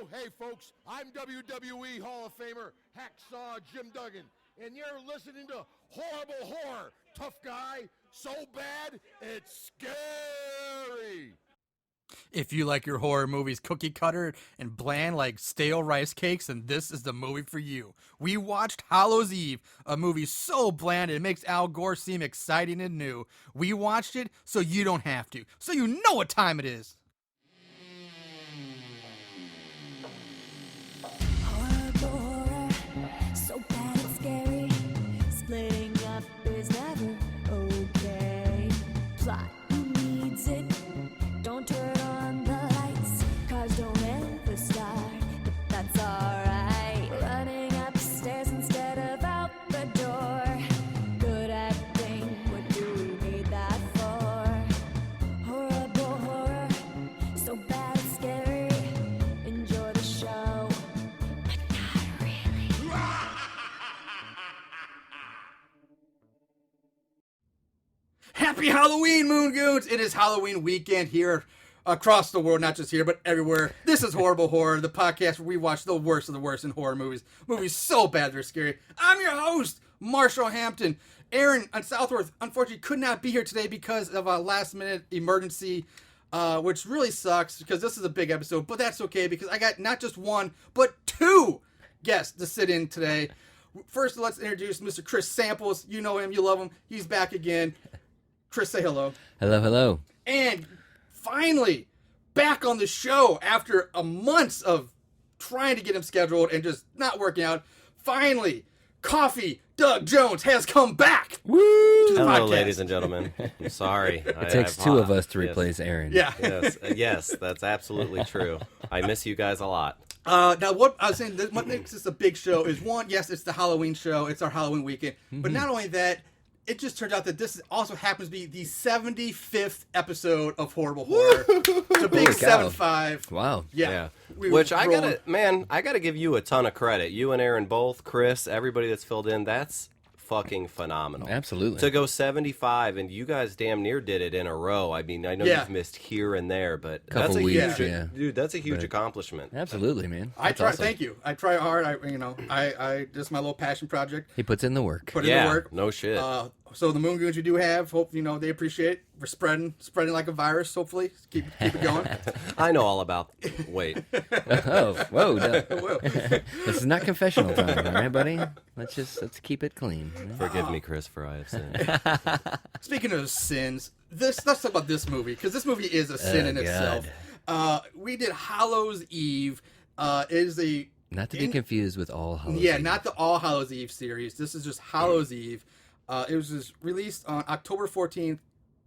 Oh, hey, folks, I'm WWE Hall of Famer Hacksaw Jim Duggan, and you're listening to Horrible Horror. Tough guy, so bad, it's scary. If you like your horror movies cookie cutter and bland like stale rice cakes, then this is the movie for you. We watched Hallows Eve, a movie so bland it makes Al Gore seem exciting and new. We watched it so you don't have to, so you know what time it is. So bad it's scary. Splitting up is never okay. Plot, who needs it? Don't turn on the lights. Cars don't ever start, but that's alright. Running upstairs instead of out the door. Good acting, what do we need that for? Horrible horror, so bad it's scary. Enjoy the show. Happy Halloween, Moon Goons! It is Halloween weekend here across the world, not just here, but everywhere. This is Horrible Horror, the podcast where we watch the worst of the worst in horror movies. Movies so bad they're scary. I'm your host, Marshall Hampton. Aaron on Southworth, unfortunately, could not be here today because of a last-minute emergency, which really sucks because this is a big episode, but that's okay because I got not just one, but two guests to sit in today. First, let's introduce Mr. Chris Samples. You know him, you love him. He's back again. Chris, say hello. Hello, hello. And finally, back on the show after a months of trying to get him scheduled and just not working out. Finally, Coffee Doug Jones has come back. Woo! To the Hello, podcast. ladies and gentlemen. I'm sorry. It takes two of us to replace Aaron. Yeah. Yes, that's absolutely true. I miss you guys a lot. Now, what I was saying, what makes this a big show is one, yes, it's the Halloween show. It's our Halloween weekend. But not only that, it just turns out that this also happens to be the 75th episode of Horrible Horror. It's a big Holy cow. 7-5. Wow. Yeah. We Which were I rolling. gotta give you a ton of credit. You and Aaron both, Chris, everybody that's filled in, that's fucking phenomenal. Absolutely. To go 75, and you guys damn near did it in a row. I mean, I know Yeah. you've missed here and there, but Couple that's a weeks, huge, yeah. dude. That's a huge accomplishment. Absolutely, man. I That's try. awesome. Thank you. I try hard. I this is my little passion project. He puts in the work. Put in the work. No shit. So the Moon Goons we do have, hope they appreciate it. We're spreading like a virus. Hopefully, keep it going. I know all about. Wait, Oh, whoa. No. Whoa. This is not confessional time, all right, buddy? Let's keep it clean. forgive me, Chris, for I have sinned. Speaking of sins, let's talk about this movie because this movie is a sin in God. itself. We did Hallows Eve. It is a Not to be confused with All Hallows. yeah, Eve. not the All Hallows Eve series. This is just Hallows Eve. It was just released on October 14th,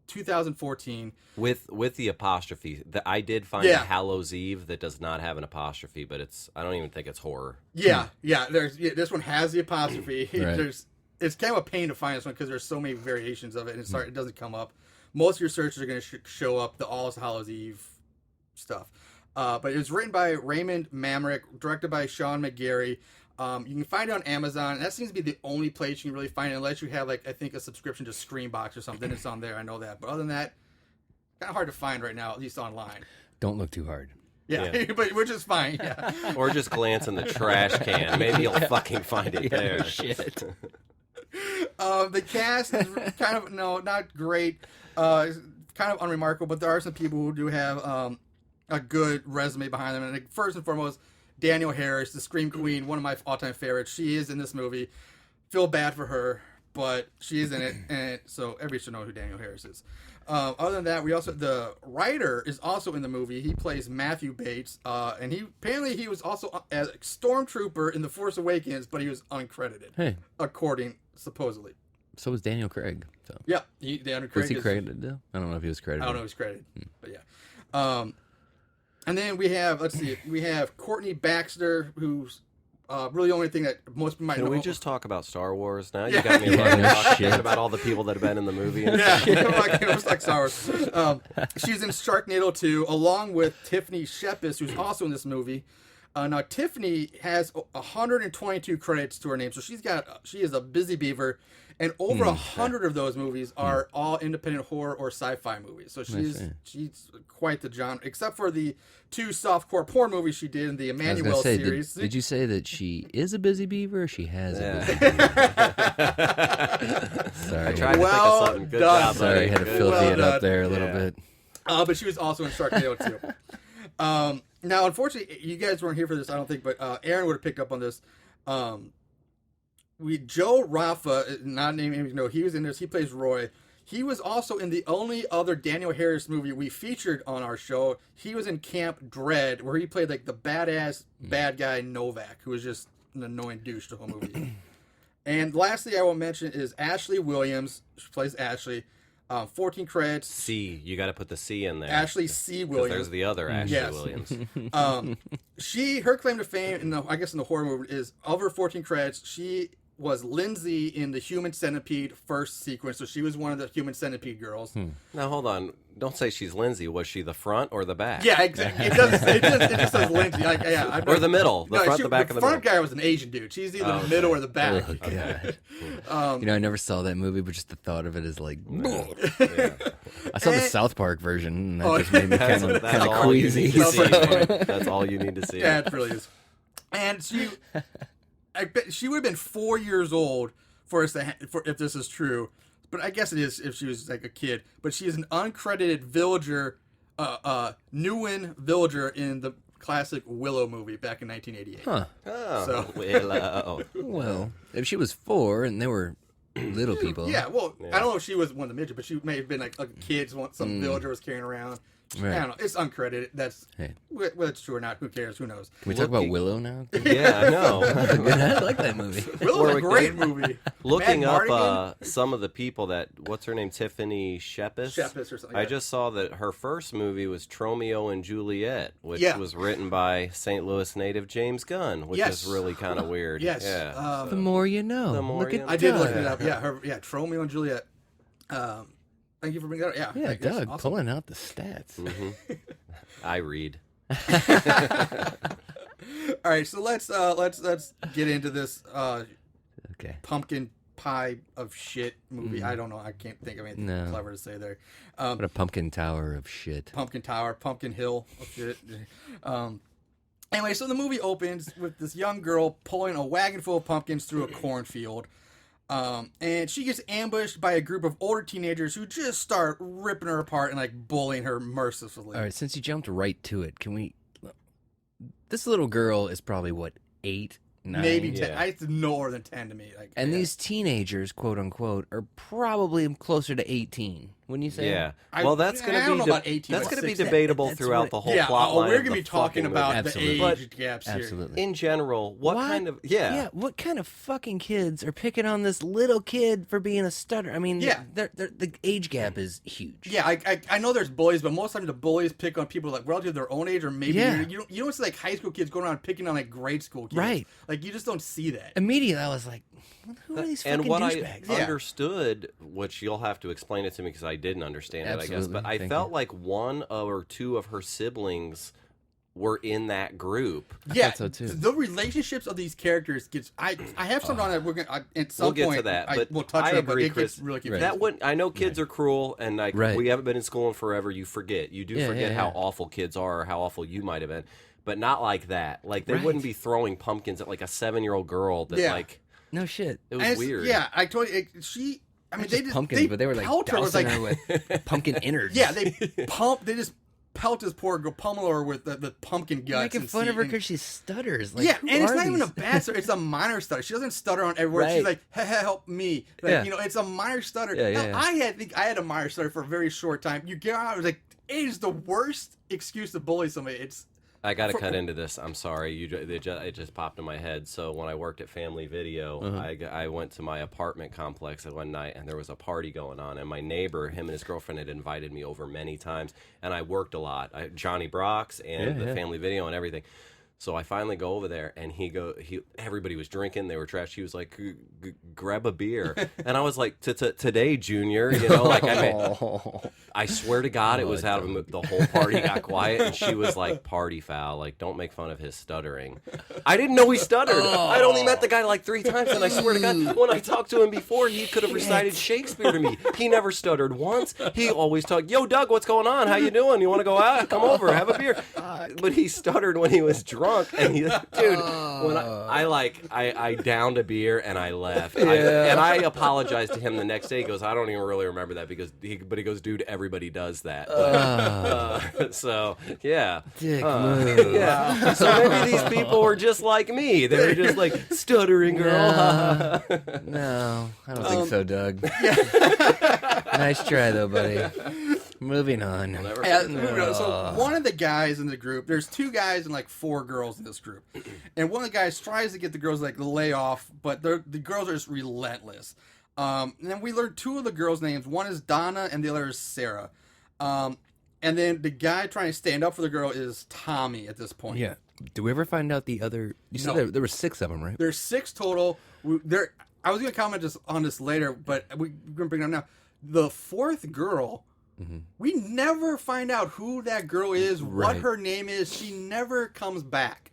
2014. With the apostrophe, I did find Yeah. a Hallows Eve that does not have an apostrophe, but I don't even think it's horror. Yeah. This one has the apostrophe. Right. It's kind of a pain to find this one because there's so many variations of it, and it doesn't come up. Most of your searches are going to show up the All Hallows Eve stuff. But it was written by Raymond Mamrick, directed by Sean McGarry. You can find it on Amazon. And that seems to be the only place you can really find it, unless you have, like, I think, a subscription to Screenbox or something. It's on there. I know that. But other than that, kind of hard to find right now, at least online. Don't look too hard. Yeah. But which is fine. Yeah. Or just glance in the trash can. Maybe you'll fucking find it there. Oh, shit. The cast is kind of not great. It's kind of unremarkable, but there are some people who do have a good resume behind them. And first and foremost, Daniel Harris, the Scream Queen, one of my all-time favorites. She is in this movie. Feel bad for her, but she is in it, and so everybody should know who Daniel Harris is. Other than that, the writer is also in the movie. He plays Matthew Bates, and he was also a stormtrooper in The Force Awakens, but he was uncredited. Hey. According supposedly. So was Daniel Craig. So Yeah, Daniel Craig was he is- credited though? I don't know if he was credited. I don't know if he's credited, but yeah. And then we have Courtney Baxter, who's really the only thing that most people might Can know. we just talk about Star Wars now? You Yeah. got me Yeah, fucking no talking shit. about all the people that have been in the movie. And Yeah, it was like Star Wars. She's in Sharknado 2, along with Tiffany Shepis, who's also in this movie. Now Tiffany has 122 credits to her name, so she is a busy beaver, and over 100 of those movies are all independent horror or sci-fi movies. So she's quite the genre, except for the 2 softcore porn movies she did in the Emmanuel series. Did you say that she is a busy beaver or she has a busy beaver? Sorry. I tried to think of something. Good job, Sorry, buddy. I had to filthy it up there a little bit. But she was also in Sharknado too. Now, unfortunately, you guys weren't here for this, I don't think, but Aaron would have picked up on this. Joe Rafa, not naming him, no, he was in this. He plays Roy. He was also in the only other Daniel Harris movie we featured on our show. He was in Camp Dread, where he played like the badass bad guy Novak, who was just an annoying douche the whole movie. And lastly, I will mention is Ashley Williams. She plays Ashley. 14 credits. C. You got to put the C in there. Ashley C. Williams. There's the other Ashley Williams. Her claim to fame in the horror movie is of her 14 credits. She was Lindsay in the Human Centipede first sequence, so she was one of the Human Centipede girls. Now hold on. Don't say she's Lindsay. Was she the front or the back? Yeah, exactly. It just says Lindsay. Or the middle. The front, the back, the and the front middle. guy was an Asian dude. She's either the middle or the back. Oh, God. I never saw that movie, but just the thought of it is like... I saw the South Park version, and that just made me kind of queasy. That's all you need to see. Yeah, it really is. And I bet she would have been 4 years old for if this is true. But I guess it is if she was like a kid. But she is an uncredited villager, Newen villager in the classic Willow movie back in 1988. Huh. Oh, So- Willow. Well, if she was 4 and they were little people... Yeah, well, I don't know if she was one of the midgets, but she may have been like a kid some villager was carrying around. Right. I don't know. It's uncredited. That's Hey. whether it's true or not. Who cares? Who knows? Can we talk about Willow now? Yeah, I know. I like that movie. Willow's a great movie. Looking Matt up some of the people that, what's her name, Tiffany Shepis? Shepis or something. I just saw that her first movie was Tromeo and Juliet, which Yeah. was written by St. Louis native James Gunn, which Yes. is really kind of weird. Yes. Yeah. The more you know. The more Look you at know. I did look Doug. it up. Yeah, Tromeo and Juliet. Thank you for bringing that up. Yeah, that's Doug, awesome. pulling out the stats. I read. All right, so let's get into this Okay. pumpkin pie of shit movie. I don't know. I can't think of anything No. clever to say there. What a pumpkin tower of shit. Pumpkin Tower, Pumpkin Hill of shit. Anyway, so the movie opens with this young girl pulling a wagon full of pumpkins through a cornfield. And she gets ambushed by a group of older teenagers who just start ripping her apart and like bullying her mercilessly. All right, since you jumped right to it, can we... This little girl is probably, what, 8, 9? Maybe 10. Yeah. It's no more than 10 to me. Like, And yeah. these teenagers, quote unquote, are probably closer to 18. Wouldn't you say? Yeah. I- Well, that's I going don't to know be about 18, that's but going to be 16. debatable That's throughout what- the whole yeah, plot we're line. going to be talking about Absolutely. the age gaps here. Absolutely. In general, what kind of Yeah, what kind of fucking kids are picking on this little kid for being a stutter? I mean, Yeah. the age gap is huge. Yeah, I know there's bullies, but most times the bullies pick on people like relative to their own age, or maybe Yeah. you don't see like high school kids going around picking on like grade school kids. Right. Like you just don't see that. Immediately, I was like, who are these fucking and what douchebags? I understood, which you'll have to explain it to me because I didn't understand it, I guess. Absolutely. But I Thank felt you. like one or two of her siblings were in that group. Yeah, thought so, too. The relationships of these characters gets. I have something on that we're gonna at some We'll get point. to that, but we'll touch I on it, but agree, it gets Chris. really confusing. That wouldn't. I know kids are cruel, and like Right. we haven't been in school in forever. You forget. You do Yeah, forget yeah, how yeah. awful kids are, or how awful you might have been. But not like that. Like they Right. wouldn't be throwing pumpkins at like a 7-year-old girl. That Yeah. like No shit. it And was it's- weird. Yeah, I told you. She. I mean, Not they just just pumpkins, but they were like pelt her with, dousing like, her with pumpkin innards. yeah, they just pelt this poor girl, pummel her with the pumpkin guts. making and fun of her and- because she stutters. Like, yeah, who and it's are not even a these? bad stutter. It's a minor stutter. She doesn't stutter on every word. She's Right. like, help me. Like, Yeah. you know, it's a minor stutter. Yeah, Now, yeah. I think I had a minor stutter for a very short time. You get out, I was like, it is the worst excuse to bully somebody. It's I got to cut into this. I'm sorry. It just popped in my head. So when I worked at Family Video, I went to my apartment complex one night, and there was a party going on. And my neighbor, him and his girlfriend, had invited me over many times. And I worked a lot. Johnny Brock's and the Family Video and everything. So I finally go over there, and everybody was drinking. They were trash. He was like, grab a beer. And I was like, today, Junior, you know, like, I swear to God, it was out of the whole party got quiet, and she was like, party foul, like, don't make fun of his stuttering. I didn't know he stuttered. I'd only met the guy like 3 times, and I swear to God, when I talked to him before, he could have recited Shakespeare to me. He never stuttered once. He always talked, yo, Doug, what's going on? How you doing? You want to go out? Come over, have a beer. But he stuttered when he was drunk. And when I downed a beer and I left, and I apologized to him the next day. He goes, I don't even really remember that he goes, dude, everybody does that. But, so yeah, Dick move. Yeah. So maybe these people were just like me. They were just like stuttering girl. No, I don't think so, Doug. Nice try though, buddy. Moving on. So one of the guys in the group, there's 2 guys and like 4 girls in this group, and one of the guys tries to get the girls like to lay off, but the girls are just relentless. And then we learned 2 of the girls' names. One is Donna, and the other is Sarah. And then the guy trying to stand up for the girl is Tommy at this point. Yeah. Do we ever find out the other? You said there were 6 of them, right? There's 6 total. I was going to comment on this later, but we're going to bring it up now. The 4th girl. Mm-hmm. We never find out who that girl is, what her name is. She never comes back.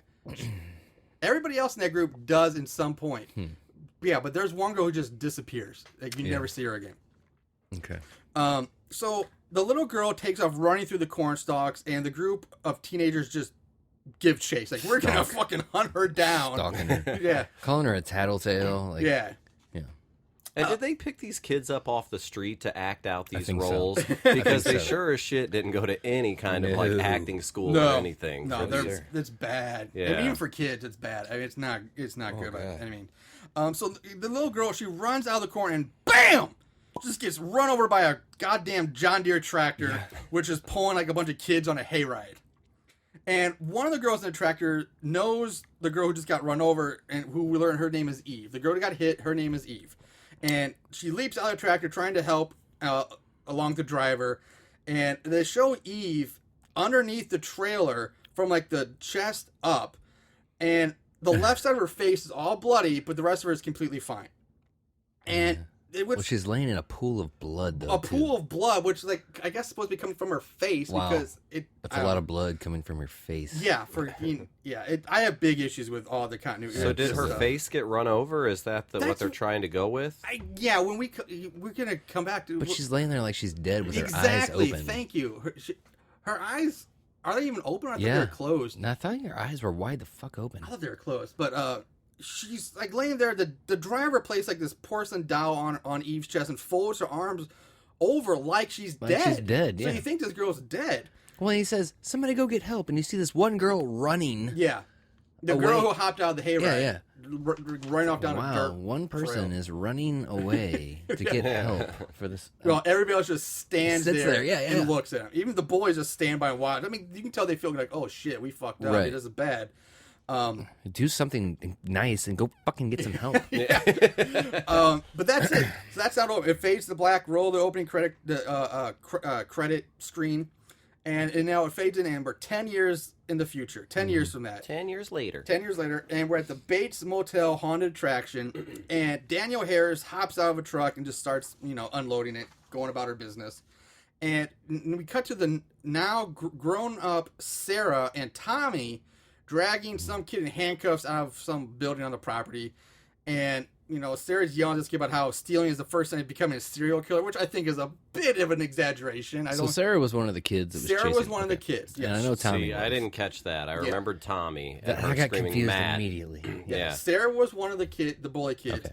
Everybody else in that group does in some point. Yeah, but there's one girl who just disappears. Like, you never see her again. Okay. So the little girl takes off running through the corn stalks, and the group of teenagers just give chase. Like, we're going to fucking hunt her down. Stalking her. Yeah. Calling her a tattletale. Like, yeah. And did they pick these kids up off the street to act out these roles? So. Because they sure as shit didn't go to any kind of like acting school or anything. No, it's bad. Yeah. And even for kids, it's bad. I mean, it's not good. God. I mean, so the little girl, she runs out of the corn and BAM! Just gets run over by a goddamn John Deere tractor, which is pulling like a bunch of kids on a hayride. And one of the girls in the tractor knows the girl who just got run over, and who we learned her name is Eve. The girl who got hit, her name is Eve. And she leaps out of the tractor trying to help along the driver. And they show Eve underneath the trailer from like the chest up. And the left side of her face is all bloody, but the rest of her is completely fine. And well, she's laying in a pool of blood, though. Pool of blood, which like I guess is supposed to be coming from her face because that's a lot of blood coming from her face. Yeah, I have big issues with all the continuity. So did her face get run over? Is that what they're trying to go with? When we're gonna come back to. But she's laying there like she's dead with her eyes open. Exactly. Thank you. Her eyes, are they even open? Or I thought they were closed. No, I thought your eyes were wide the fuck open. I thought they were closed, but she's like laying there. The driver placed like this porcelain doll on Eve's chest and folds her arms over like she's dead. She's dead. So you think this girl's dead? Well, he says, "Somebody go get help," and you see this one girl running. Yeah, the girl who hopped out of the hayride. Running off down a dirt. One person trail. is running away to get help for this. Well, everybody else just stands there, and looks at him. Even the boys just stand by and watch. I mean, you can tell they feel like, oh shit, we fucked up. It is bad. Do something nice and go fucking get some help. But that's it. So that's not over. It fades to black. Roll the opening credit credit screen, and now it fades in amber. 10 years in the future. 10 years from that. 10 years later. 10 years later, and we're at the Bates Motel haunted attraction, and Danielle Harris hops out of a truck and just starts, unloading it, going about her business. And we cut to the now grown-up Sarah and Tommy dragging some kid in handcuffs out of some building on the property. And, Sarah's yelling at this kid about how stealing is the first thing of becoming a serial killer, which I think is a bit of an exaggeration. So Sarah was one of the kids that was Sarah chasing. was one of the kids, yes. And I know Tommy I didn't catch that. I remembered Tommy. And her I got screaming confused mad. immediately. Yeah. Sarah was one of the bully kids.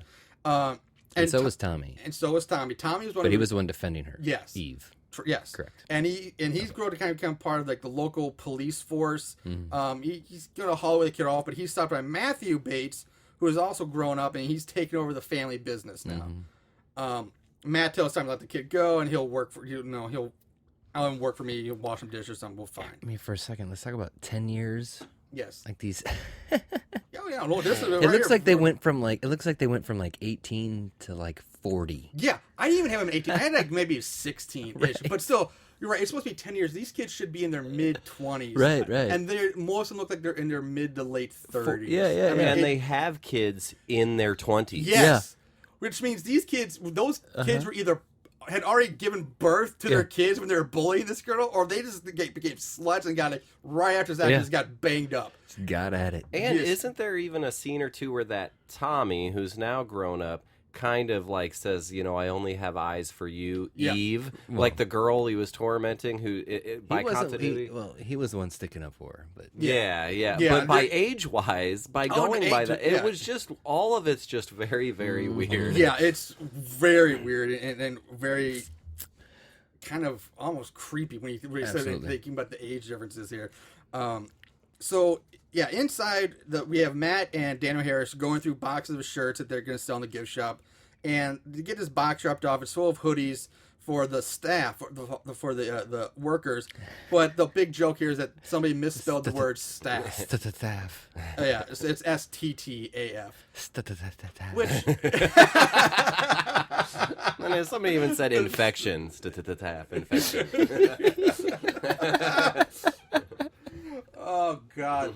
Okay. And so was Tommy. And so was Tommy. Tommy was one But he was the one defending her. Yes. Eve. Yes, correct. And he's grown to kind of become part of like the local police force. Mm-hmm. He's gonna haul the kid off, but he's stopped by Matthew Bates, who has also grown up and he's taken over the family business now. Mm-hmm. Matt tells Tommy to let the kid go, and he'll work for he'll I'll work for me. He'll wash some dishes or something. We'll fine. I mean, for a second, let's talk about 10 years. Yes. Like these. Oh yeah. Well, this is. It looks like they went from like 18 to like 40. Yeah, I didn't even have him 18. I had like maybe 16-ish, but still, You're right. It's supposed to be 10 years. These kids should be in their mid-20s. Right. And most of them look like they're in their mid to late 30s. Yeah. I mean, And they have kids in their 20s. Yes. Which means these kids, those kids were either had already given birth to their kids when they were bullying this girl, or they just became sluts and got it right after that just got banged up. Got at it. And isn't there even a scene or two where that Tommy, who's now grown up, kind of like says, I only have eyes for you, Eve, like the girl he was tormenting, who by continuity. He was the one sticking up for her, but yeah. But by age-wise, by going by that, it was just all of it's just very, very weird. Yeah, it's very weird and very kind of almost creepy when you start thinking about the age differences here. Inside we have Matt and Daniel Harris going through boxes of shirts that they're going to sell in the gift shop, and to get this box dropped off, it's full of hoodies for the staff, for the workers. But the big joke here is that somebody misspelled the word staff. Staff. Yeah, it's STTAF. Which And somebody even said infection. Infection. Oh God!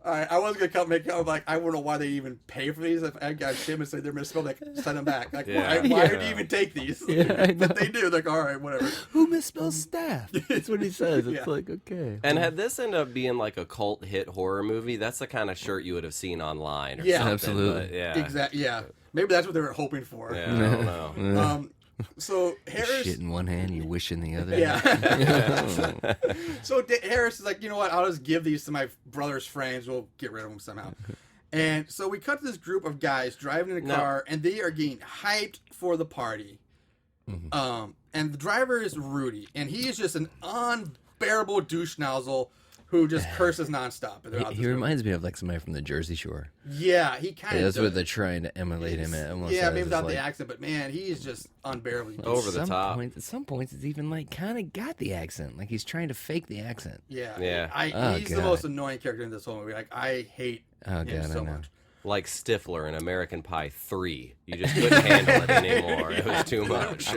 All right, I was gonna make up like I don't know why they even pay for these. If I got Tim and say they're misspelled, like send them back. Like why do you even take these? But they do. Like all right, whatever. Who misspells staff? That's what he says. It's like okay. And had this end up being like a cult hit horror movie, that's the kind of shirt you would have seen online. Or something, absolutely. But, yeah, Exactly. Yeah, maybe that's what they were hoping for. Yeah, I don't know. So Harris, Shit in one hand, you wish in the other. yeah. So Harris is like, you know what? I'll just give these to my brother's friends. We'll get rid of them somehow. And so we cut to this group of guys driving in a car, and they are getting hyped for the party. And the driver is Rudy, and he is just an unbearable douche nozzle who just curses nonstop. He reminds me of like somebody from the Jersey Shore. Yeah, he kind of. That's what they're trying to emulate him at. Almost Yeah, maybe as, without like, the accent, but man, he's just unbearably Over the top. At some points, it's even like kind of got the accent. Like he's trying to fake the accent. Yeah. He's the most annoying character in this whole movie. Like I hate him so much. Like Stifler in American Pie 3. You just couldn't handle it anymore. It was too much.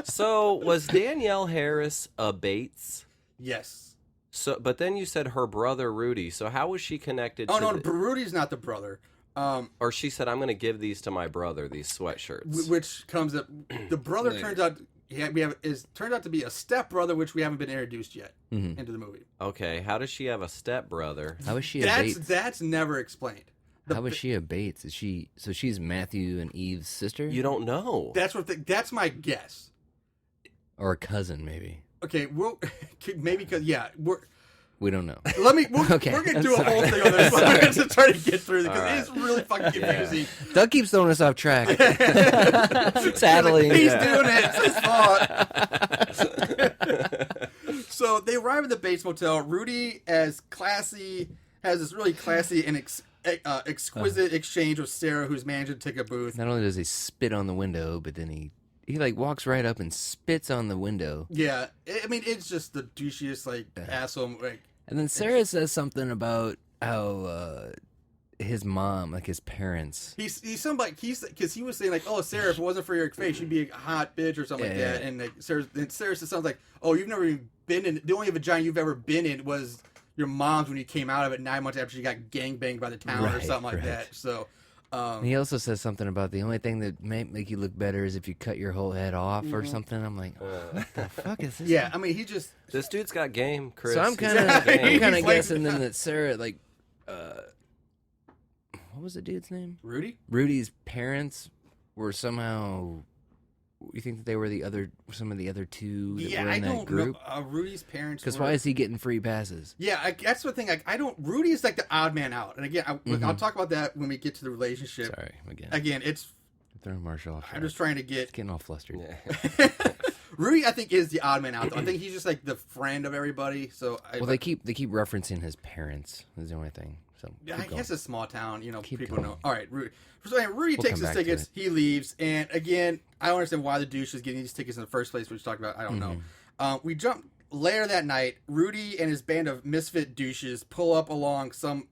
So, was Danielle Harris a Bates? Yes. So, but then you said her brother Rudy. So how was she connected to Rudy's not the brother. Or she said, I'm going to give these to my brother, these sweatshirts. Which comes up, the brother turns out turns out to be a step brother, which we haven't been introduced yet into the movie. Okay, how does she have a step brother? How is she a Bates? That's never explained. How is she a Bates? Is she she's Matthew and Eve's sister? You don't know. That's my guess. Or a cousin, maybe. Okay, maybe because we don't know. We're Okay, gonna do a whole thing on this. We're just trying to get through it because it's really fucking confusing. Doug keeps throwing us off track. Sadly, he's doing it. It's his fault. So they arrive at the Bates Motel. Rudy, has this really classy and exquisite exchange with Sarah, who's managing to take a booth. Not only does he spit on the window, but then he like walks right up and spits on the window. Yeah, I mean it's just the douchiest asshole. And then Sarah says something about how his mom, like his parents. He's because he was saying like, oh Sarah, if it wasn't for your face, you'd be a hot bitch or something like that. And Sarah says something like, oh, you've never even been in. The only vagina you've ever been in was your mom's when you came out of it 9 months after she got gangbanged by the town or something like that. So. He also says something about the only thing that may make you look better is if you cut your whole head off or something. I'm like, what the fuck is this? Yeah, I mean, this dude's got game, Chris. So I'm kind of guessing then that Sarah, like, what was the dude's name? Rudy? Rudy's parents were somehow. You think that they were some of the other two that were in that group? Know. Rudy's parents. Because why is he getting free passes? Yeah, that's the thing. Like, Rudy is like the odd man out. And again, I'll talk about that when we get to the relationship. Sorry, again, it's throwing Marshall off. I'm just trying to get getting all flustered. Yeah. Rudy, I think, is the odd man out. Though. I think he's just like the friend of everybody. So they keep referencing his parents. Is the only thing. So I guess it's a small town. People going. know. All right, Rudy. So Rudy takes his tickets. He leaves, and again, I don't understand why the douche is getting these tickets in the first place, which we talked about. I don't know. We jump later that night. Rudy and his band of misfit douches pull up along some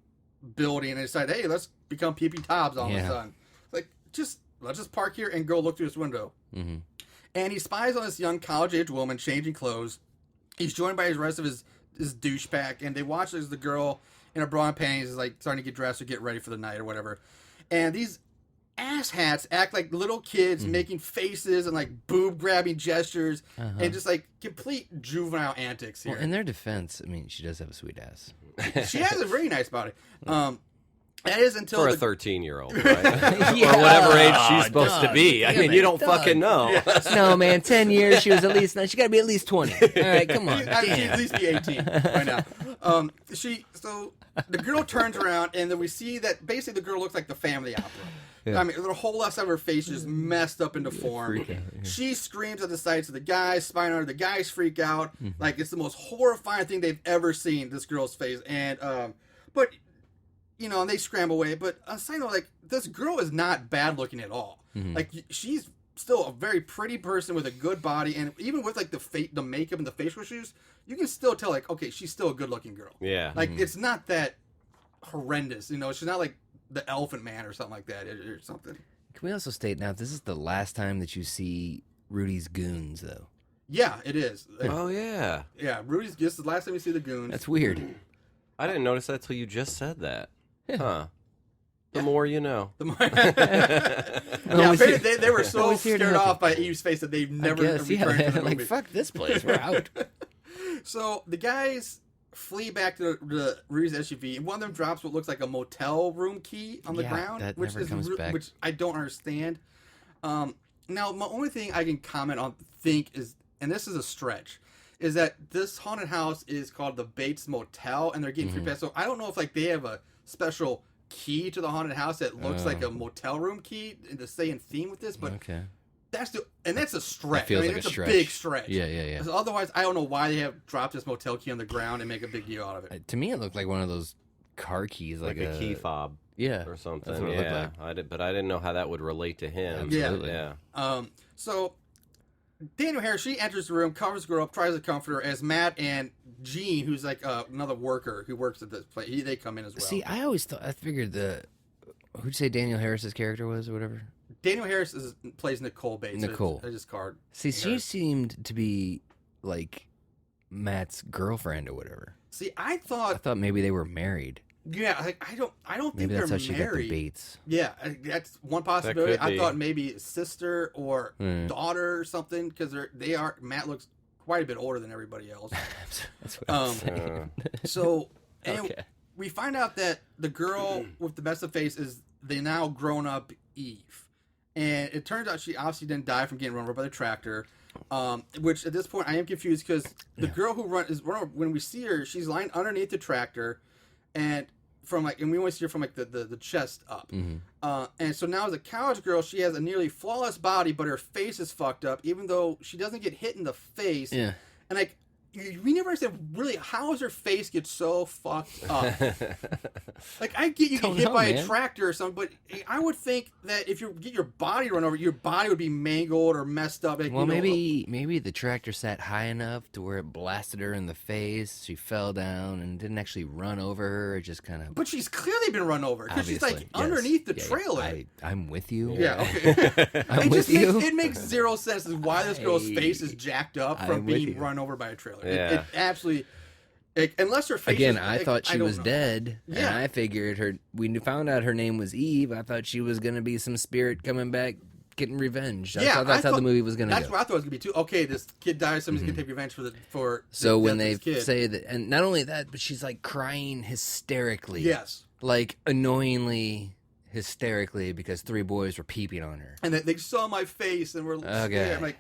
building and decide, hey, let's become PP Tops all of a sudden. Like, let's just park here and go look through this window. And he spies on this young college-age woman changing clothes. He's joined by the rest of his douchebag, and they watch as the girl in her bra and panties is like starting to get dressed or get ready for the night or whatever. And these asshats act like little kids making faces and like boob grabbing gestures and just like complete juvenile antics here. Well, in their defense, I mean, she does have a sweet ass. She has a very nice body. That is until For a the 13-year-old, right? Or whatever age she's supposed to be. I mean, you don't fucking know. No, man, 10 years, she was at least, she got to be at least 20. All right, come on. She'd at least be 18 by now. So the girl turns around, and then we see that basically the girl looks like the Family Opera. Yeah. I mean, the whole left side of her face is messed up into form. She screams at the sights of the guys, spying on her. The guys freak out. Like, it's the most horrifying thing they've ever seen, this girl's face. And, but, you know, and they scramble away. But, side note, like, this girl is not bad looking at all. Like, she's still a very pretty person with a good body. And even with, like, the makeup and the facial issues, you can still tell, like, okay, she's still a good looking girl. Yeah. Like, it's not that horrendous. You know, she's not like the Elephant Man or something like that or something. Can we also state now, this is the last time that you see Rudy's goons, though? Yeah, it is. Oh, yeah. Yeah, Rudy's, this is the last time you see the goons. That's weird. I didn't notice that till you just said that. Huh. The more you know. The more... yeah, they were so scared off by Eve's face that they've never returned to the movie. Like, fuck this place, we're out. So the guys flee back to the Rudy's SUV, and one of them drops what looks like a motel room key on the ground, that which never comes back. Which I don't understand. Now, my only thing I can comment on, is, and this is a stretch, is that this haunted house is called the Bates Motel, and they're getting free pass. So I don't know if like they have a special key to the haunted house that looks like a motel room key to stay in theme with this, but that's a stretch. Feels like it's a a stretch. big stretch. Yeah. So otherwise, I don't know why they have dropped this motel key on the ground and make a big deal out of it. To me, it looked like one of those car keys, like a key fob. Yeah. Or something. That's what it looked like. But I didn't know how that would relate to him. Absolutely. Yeah. So Daniel Harris, she enters the room, covers the girl up, tries to comfort her, as Matt and Gene, who's like another worker who works at this place, they come in as well. See, I figured who'd you say Daniel Harris's character was or whatever? Daniel Harris plays Nicole Bates. Nicole. I just card. See, she seemed to be like Matt's girlfriend or whatever. See, I thought maybe they were married. Yeah, like, I don't think maybe they're that's how she got the married. Bates. Yeah, that's one possibility. That could I be. thought maybe sister or daughter or something, because Matt looks quite a bit older than everybody else. That's what I'm saying. So anyway, Okay. we find out that the girl with the best of face is the now grown up Eve, and it turns out she obviously didn't die from getting run over by the tractor. Which at this point I am confused, because the girl who when we see her, she's lying underneath the tractor, and we only see her from like the chest up. And so now as a college girl, she has a nearly flawless body, but her face is fucked up, even though she doesn't get hit in the face. Yeah. And like, we never understand really how does her face get so fucked up. Like, I get you get hit by a tractor or something, but I would think that if you get your body run over, your body would be mangled or messed up. Like, Well, maybe the tractor sat high enough to where it blasted her in the face. She fell down and didn't actually run over her. It just kind of. But she's clearly been run over because she's like underneath the trailer. I'm with you. Yeah, okay. I'm with you. It makes zero sense as why this girl's face is jacked up from being run over by a trailer. Yeah. It absolutely. Unless her face. Again, is, I thought she was know. dead, Yeah. and I figured we found out her name was Eve. I thought she was going to be some spirit coming back, getting revenge. I thought that's how the movie was going to go. That's what I thought it was going to be too. Okay, this kid dies, somebody's going to take revenge for. So when death they of this kid. say that, and not only that, but she's like crying hysterically. Yes. Like annoyingly hysterically because 3 boys were peeping on her. And they saw my face and were scared. I'm like,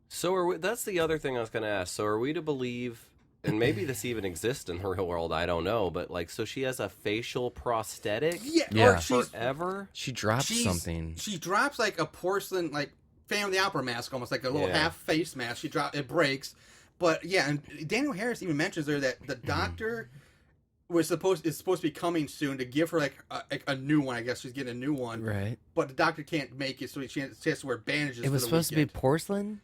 So that's the other thing I was going to ask. So are we to believe, and maybe this even exists in the real world, I don't know, but like, so she has a facial prosthetic? or she's forever? She dropped something. She drops like a porcelain, like Phantom of the Opera mask, almost like a little half face mask. It breaks. But yeah, and Daniel Harris even mentions there that the doctor is supposed to be coming soon to give her like a new one. I guess she's getting a new one. Right. But the doctor can't make it, so she has to wear bandages. It was supposed to be porcelain?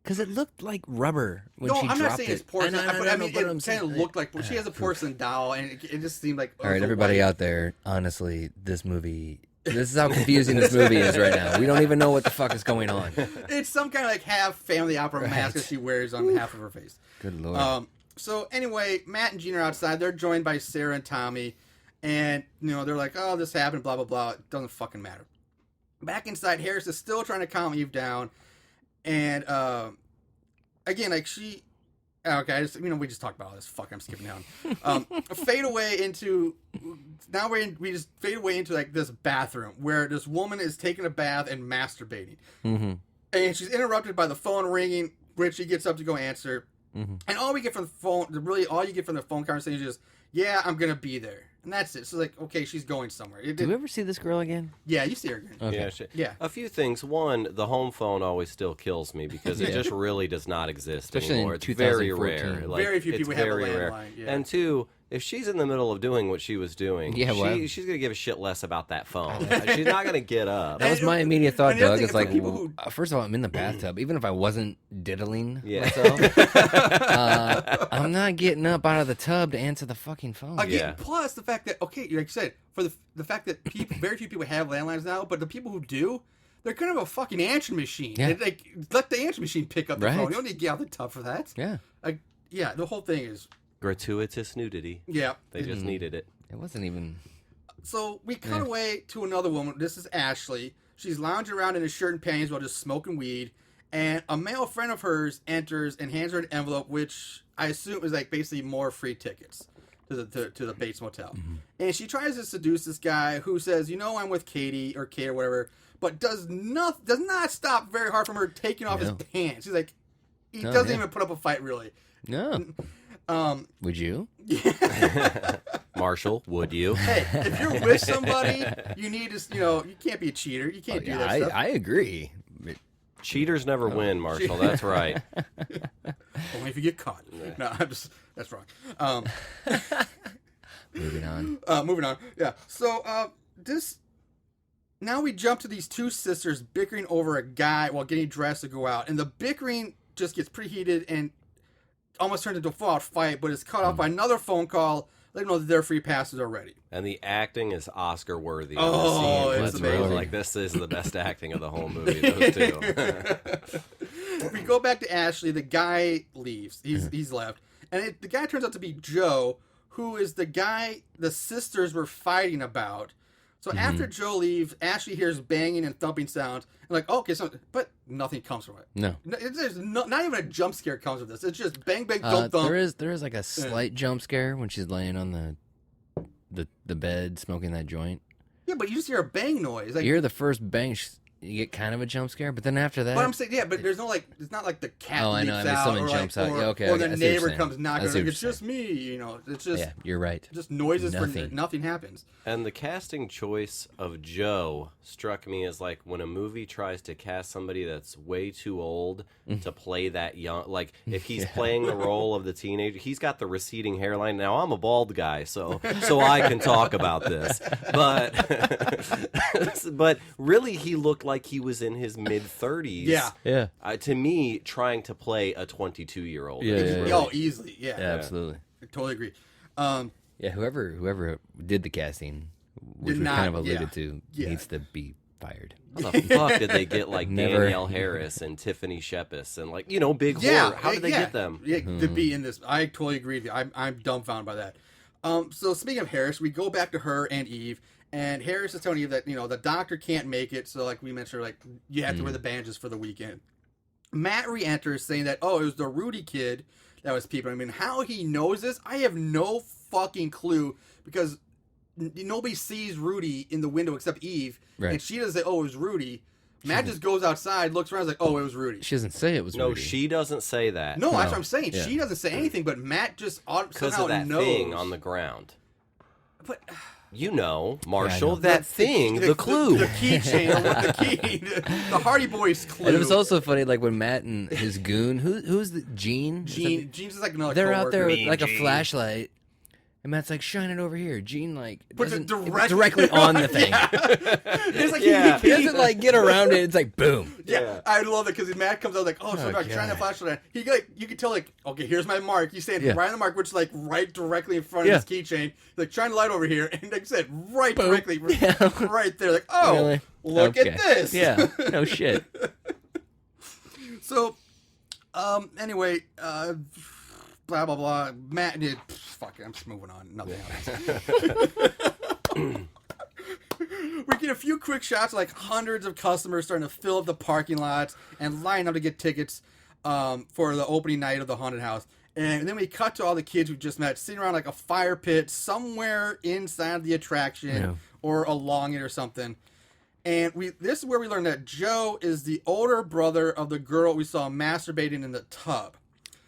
Because it looked like rubber when she dropped it. No, I'm not saying it's porcelain. But I mean, it I'm kind of looked like... She has a porcelain doll, and it just seemed like... All right, everybody out there, honestly, this movie This is how confusing this movie is right now. We don't even know what the fuck is going on. It's some kind of like half family opera mask that she wears on half of her face. Good lord. So anyway, Matt and Gene are outside. They're joined by Sarah and Tommy. And, they're like, oh, this happened, blah, blah, blah. It doesn't fucking matter. Back inside, Harris is still trying to calm Eve down. And, again, like, she... Okay, we just talked about all this. Fuck, I'm skipping down. Fade away into... Now we just fade away into, like, this bathroom where this woman is taking a bath and masturbating. Mm-hmm. And she's interrupted by the phone ringing, which she gets up to go answer. Mm-hmm. And all we get from the phone... Really, all you get from the phone conversation is just, yeah, I'm going to be there. And that's it. So, like, okay, she's going somewhere. Do you ever see this girl again? Yeah, you see her again. Okay. Yeah, a few things. One, the home phone always still kills me because it just really does not exist Especially anymore. in It's very 2014. rare. Like, Very few it's people have a very rare. landline. Yeah. And two, if she's in the middle of doing what she was doing, well. she's going to give a shit less about that phone. She's not going to get up. That was my immediate thought, and the other Doug. thing It's for like, people who- first of all, I'm in the bathtub. Even if I wasn't diddling Yeah. myself, I'm not getting up out of the tub to answer the fucking phone. Again, Yeah. plus the fact that, okay, like you said, for the fact that very few people have landlines now, but the people who do, they're kind of a fucking answering machine. Yeah. Like, let the answering machine pick up the Right. phone. You don't need to get out of the tub for that. Yeah. Like, yeah, the whole thing is, Gratuitous nudity. yeah. They just needed it. It wasn't even... So we cut away to another woman. This is Ashley. She's lounging around in a shirt and panties while just smoking weed. And a male friend of hers enters and hands her an envelope, which I assume is like basically more free tickets to the Bates Motel. Mm-hmm. And she tries to seduce this guy who says, I'm with Katie or Kate or whatever, but does not stop very hard from her taking off his pants. He's like, he doesn't even put up a fight really. No. Would you? Marshall, would you? Hey, if you're with somebody, you need to, you can't be a cheater. You can't do that stuff. I agree. Cheaters never win, Marshall. That's right. Only if you get caught. No, that's wrong. Moving on. Moving on. Yeah. So, now we jump to these two sisters bickering over a guy while getting dressed to go out. And the bickering just gets preheated and almost turns into a full-out fight, but it's cut off by another phone call. Let them know that their free passes are ready. And the acting is Oscar worthy. Oh, in it's this scene. amazing. Like, this is the best acting of the whole movie. Those two. We go back to Ashley. The guy leaves. He's left. And the guy turns out to be Joe, who is the guy the sisters were fighting about. So after Joe leaves, Ashley hears banging and thumping sounds. And like, okay, but nothing comes from it. No. There's not even a jump scare comes with this. It's just bang, bang, thump, thump. There is like a slight jump scare when she's laying on the bed smoking that joint. Yeah, but you just hear a bang noise. Like, You hear the first bang, you get kind of a jump scare, but then after that... But I'm saying, yeah, but there's no it's not like the cat Oh, I leaps know. I mean, out someone or jumps like, out. or, Yeah, okay, or I the see what you're neighbor saying. comes I see knocking. what you're It's just me, It's just Yeah, you're right. just noises Nothing. for nothing happens. And the casting choice of Joe struck me as like when a movie tries to cast somebody that's way too old to play that young. Like if he's playing the role of the teenager, he's got the receding hairline. Now I'm a bald guy, so I can talk about this. But really, he looked like he was in his mid-30s. Yeah. Yeah. To me, trying to play a 22-year-old. Yeah, is yeah, really- Oh, easily, yeah. Absolutely. I totally agree. Yeah, whoever did the casting, which Did we not- kind of alluded yeah. to, Yeah. needs to be fired. How the fuck did they get like Never. Danielle Harris and Tiffany Shepis and like big Yeah, horror? How did they get them? Yeah, to be in this, I totally agree with you. I'm dumbfounded by that. So speaking of Harris, we go back to her and Eve, and Harris is telling Eve that the doctor can't make it, so like we mentioned, like you have to wear the bandages for the weekend. Matt re-enters saying that it was the Rudy kid that was peeping. I mean, how he knows this, I have no fucking clue because nobody sees Rudy in the window except Eve, Right. and she doesn't say, "Oh, it was Rudy." Matt just goes outside, looks around, is like, "Oh, it was Rudy." She doesn't say it was No, Rudy. she doesn't say that. No, that's No. what I'm saying. Yeah. She doesn't say anything, but Matt just because somehow of that knows. thing on the ground. But Marshall, know. that thing, the clue. the keychain, with the key, the Hardy Boys clue. And it was also funny, like when Matt and his goon, who's the Gene? Gene's just like another. They're out there coworker. with like a flashlight, And Matt's like, shine it over here. Gene, like, Puts it doesn't directly on the thing. It's like He doesn't, like, get around it. It's like, boom. Yeah, I love it because Matt comes out like, oh, so I'm trying to flashlight. He like, you can tell like, okay, here's my mark. He's saying right on the mark, which is like right directly in front of his keychain. He's like, shine the light over here, and like I said, right directly, right there. Like, oh, really? Look at this. Yeah, no shit. So, anyway, blah blah blah. Matt, fuck it, I'm just moving on. Nothing else. We get a few quick shots, like hundreds of customers starting to fill up the parking lots and line up to get tickets for the opening night of the haunted house. And then we cut to all the kids we just met sitting around like a fire pit somewhere inside the attraction or along it or something. And this is where we learned that Joe is the older brother of the girl we saw masturbating in the tub.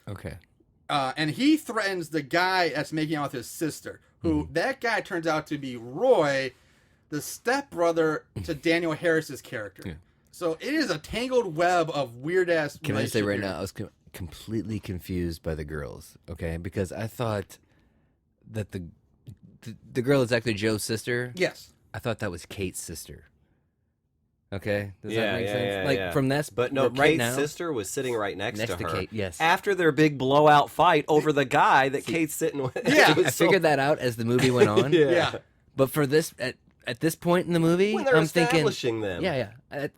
Okay. And he threatens the guy that's making out with his sister, who that guy turns out to be Roy, the stepbrother to Daniel Harris's character. Yeah. So it is a tangled web of weird-ass Can I say right now, I was completely confused by the girls, okay? Because I thought that the girl is actually Joe's sister. Yes. I thought that was Kate's sister. Okay, does that make sense? Like from that, but no, right Kate's now, sister was sitting right next to her. Kate, yes. After their big blowout fight over the guy that Kate's sitting with. Yeah, I figured that out as the movie went on. Yeah. But for this, at this point in the movie, when they're I'm establishing thinking, them. I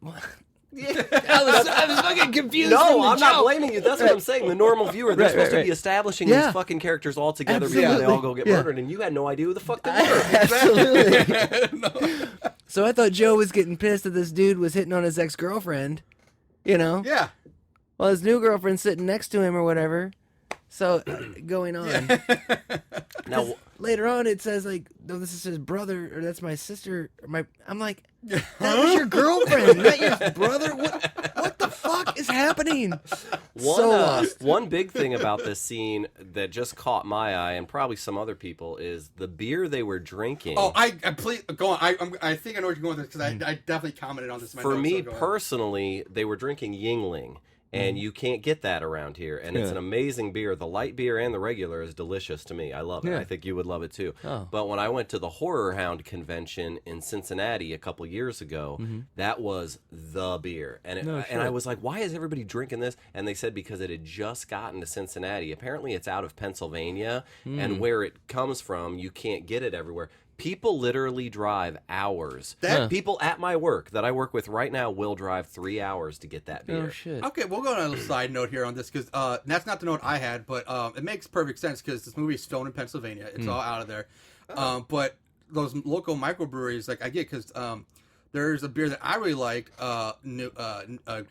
was fucking confused. No, I'm not blaming you. That's what I'm saying. The normal viewer, they're supposed to be establishing these fucking characters all together before they all go get murdered, and you had no idea who the fuck they were. Absolutely. So I thought Joe was getting pissed that this dude was hitting on his ex-girlfriend, you know? Yeah. Well, his new girlfriend's sitting next to him or whatever. So, going on. Now, later on, it says, like, no, this is his brother, or that's my sister. I'm like, that was your girlfriend, not your brother? What the fuck is happening? So lost. One big thing about this scene that just caught my eye, and probably some other people, is the beer they were drinking. Oh, please, go on. I think I know what you're going with this, because I definitely commented on this in my For notes, me so personally, they were drinking Yingling. And you can't get that around here. And it's an amazing beer. The light beer and the regular is delicious to me. I love it. I think you would love it too. Oh. But when I went to the Horror Hound convention in Cincinnati a couple years ago, that was the beer. And and I was like, why is everybody drinking this? And they said because it had just gotten to Cincinnati. Apparently it's out of Pennsylvania. And where it comes from, you can't get it everywhere. People literally drive hours. People at my work that I work with right now will drive 3 hours to get that beer. Oh, shit. Okay, we'll go on a side note here on this, because that's not the note I had, but it makes perfect sense, because this movie is filmed in Pennsylvania. It's all out of there. But those local microbreweries, like I get, because there's a beer that I really liked, a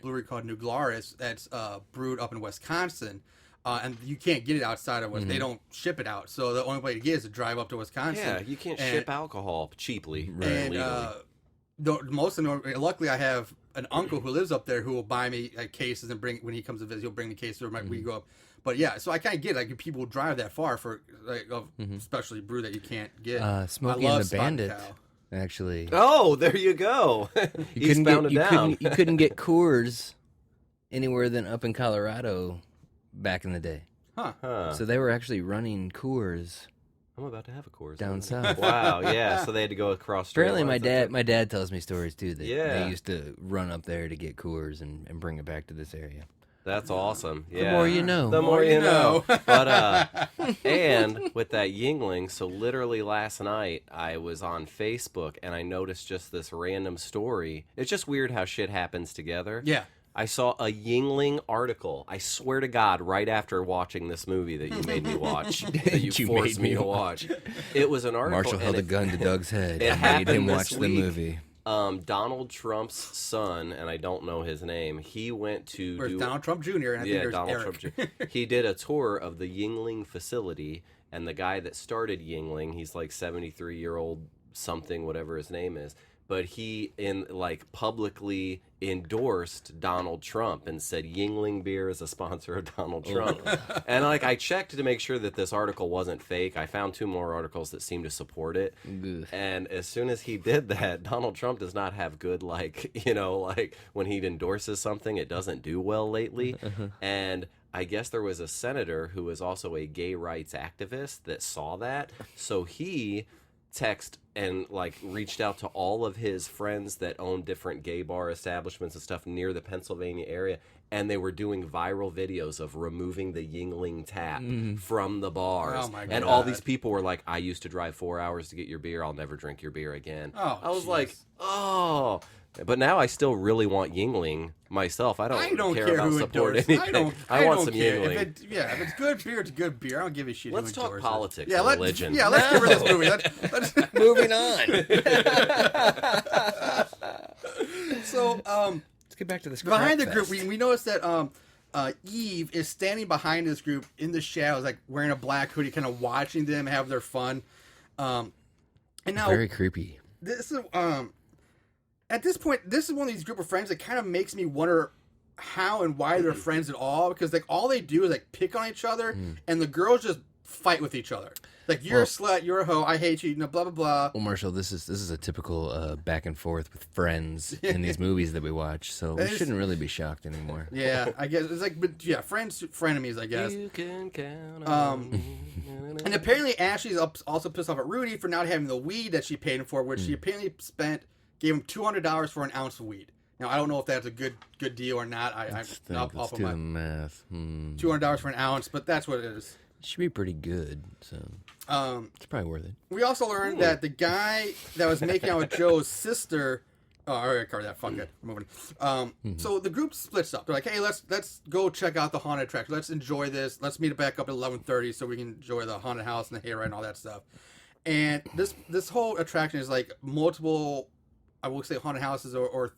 brewery called New Glarus, that's brewed up in Wisconsin. And you can't get it outside of Wisconsin. They don't ship it out. So the only way to get it is to drive up to Wisconsin. Yeah, you can't ship alcohol cheaply. And legally. luckily I have an uncle who lives up there who will buy me cases and bring, when he comes to visit, he'll bring the cases or we go up. But yeah, so I kind of get it. Like, people will drive that far for especially brew that you can't get. Smokey and the Bandit, actually. Oh, there you go. You couldn't get Coors anywhere than up in Colorado back in the day. Huh. So they were actually running Coors. I'm about to have a Coors down south. Wow, yeah. So they had to go across. Apparently, my dad tells me stories too. That they used to run up there to get Coors and bring it back to this area. That's awesome. Yeah. The more you know. The more you know. But and with that Yingling, so literally last night I was on Facebook and I noticed just this random story. It's just weird how shit happens together. Yeah. I saw a Yingling article. I swear to God, right after watching this movie that you made me watch, that you forced me to watch, it was an article. Marshall held a gun to Doug's head and made him this watch the week. movie. Donald Trump's son, and I don't know his name, he went to Where's Donald Trump Jr.? And I think there's Donald Eric. Trump Jr. He did a tour of the Yingling facility, and the guy that started Yingling, he's like 73-year-old something, whatever his name is, but he publicly endorsed Donald Trump and said Yingling beer is a sponsor of Donald Trump. And I checked to make sure that this article wasn't fake. I found 2 more articles that seemed to support it. Ugh. And as soon as he did that, Donald Trump does not have good when he endorses something, it doesn't do well lately. And I guess there was a senator who was also a gay rights activist that saw that. So he text and like reached out to all of his friends that own different gay bar establishments and stuff near the Pennsylvania area, and they were doing viral videos of removing the Yingling tap from the bars. Oh my and all these people were like, I used to drive 4 hours to get your beer, I'll never drink your beer again. I was like, oh. But now I still really want Yingling myself. I don't care about who supporting endorses. anything. I want some care. Yingling. If it's good beer, it's good beer. I don't give a shit. Let's who talk endorses. politics Yeah, and let's, religion. Yeah, let's get rid of this movie. Let's Moving on. So, Let's get back to this. behind the crap group, fest. we noticed that Eve is standing behind this group in the shadows, like wearing a black hoodie, kind of watching them have their fun. And now Very creepy. this is at this point, this is one of these group of friends that kind of makes me wonder how and why they're friends at all, because like all they do is like pick on each other, and the girls just fight with each other. Like, you're a slut, you're a hoe, I hate you, you know, blah blah blah. Well, Marshall, this is a typical back and forth with friends in these movies that we watch, so we shouldn't really be shocked anymore. Yeah, I guess it's like, but yeah, friends, frenemies, I guess. You can count on me. And apparently Ashley's also pissed off at Rudy for not having the weed that she paid him for, which she apparently gave him $200 for an ounce of weed. Now, I don't know if that's a good deal or not. Let's I'll do the math. $200 for an ounce, but that's what it is. It should be pretty good, so it's probably worth it. We also learned that the guy that was making out with Joe's sister. Oh, I already covered that. Fuck it. We're moving. So the group splits up. They're like, hey, let's go check out the haunted attraction. Let's enjoy this. Let's meet it back up at 11:30 so we can enjoy the haunted house and the hayride and all that stuff. And this whole attraction is like multiple, I will say, haunted houses or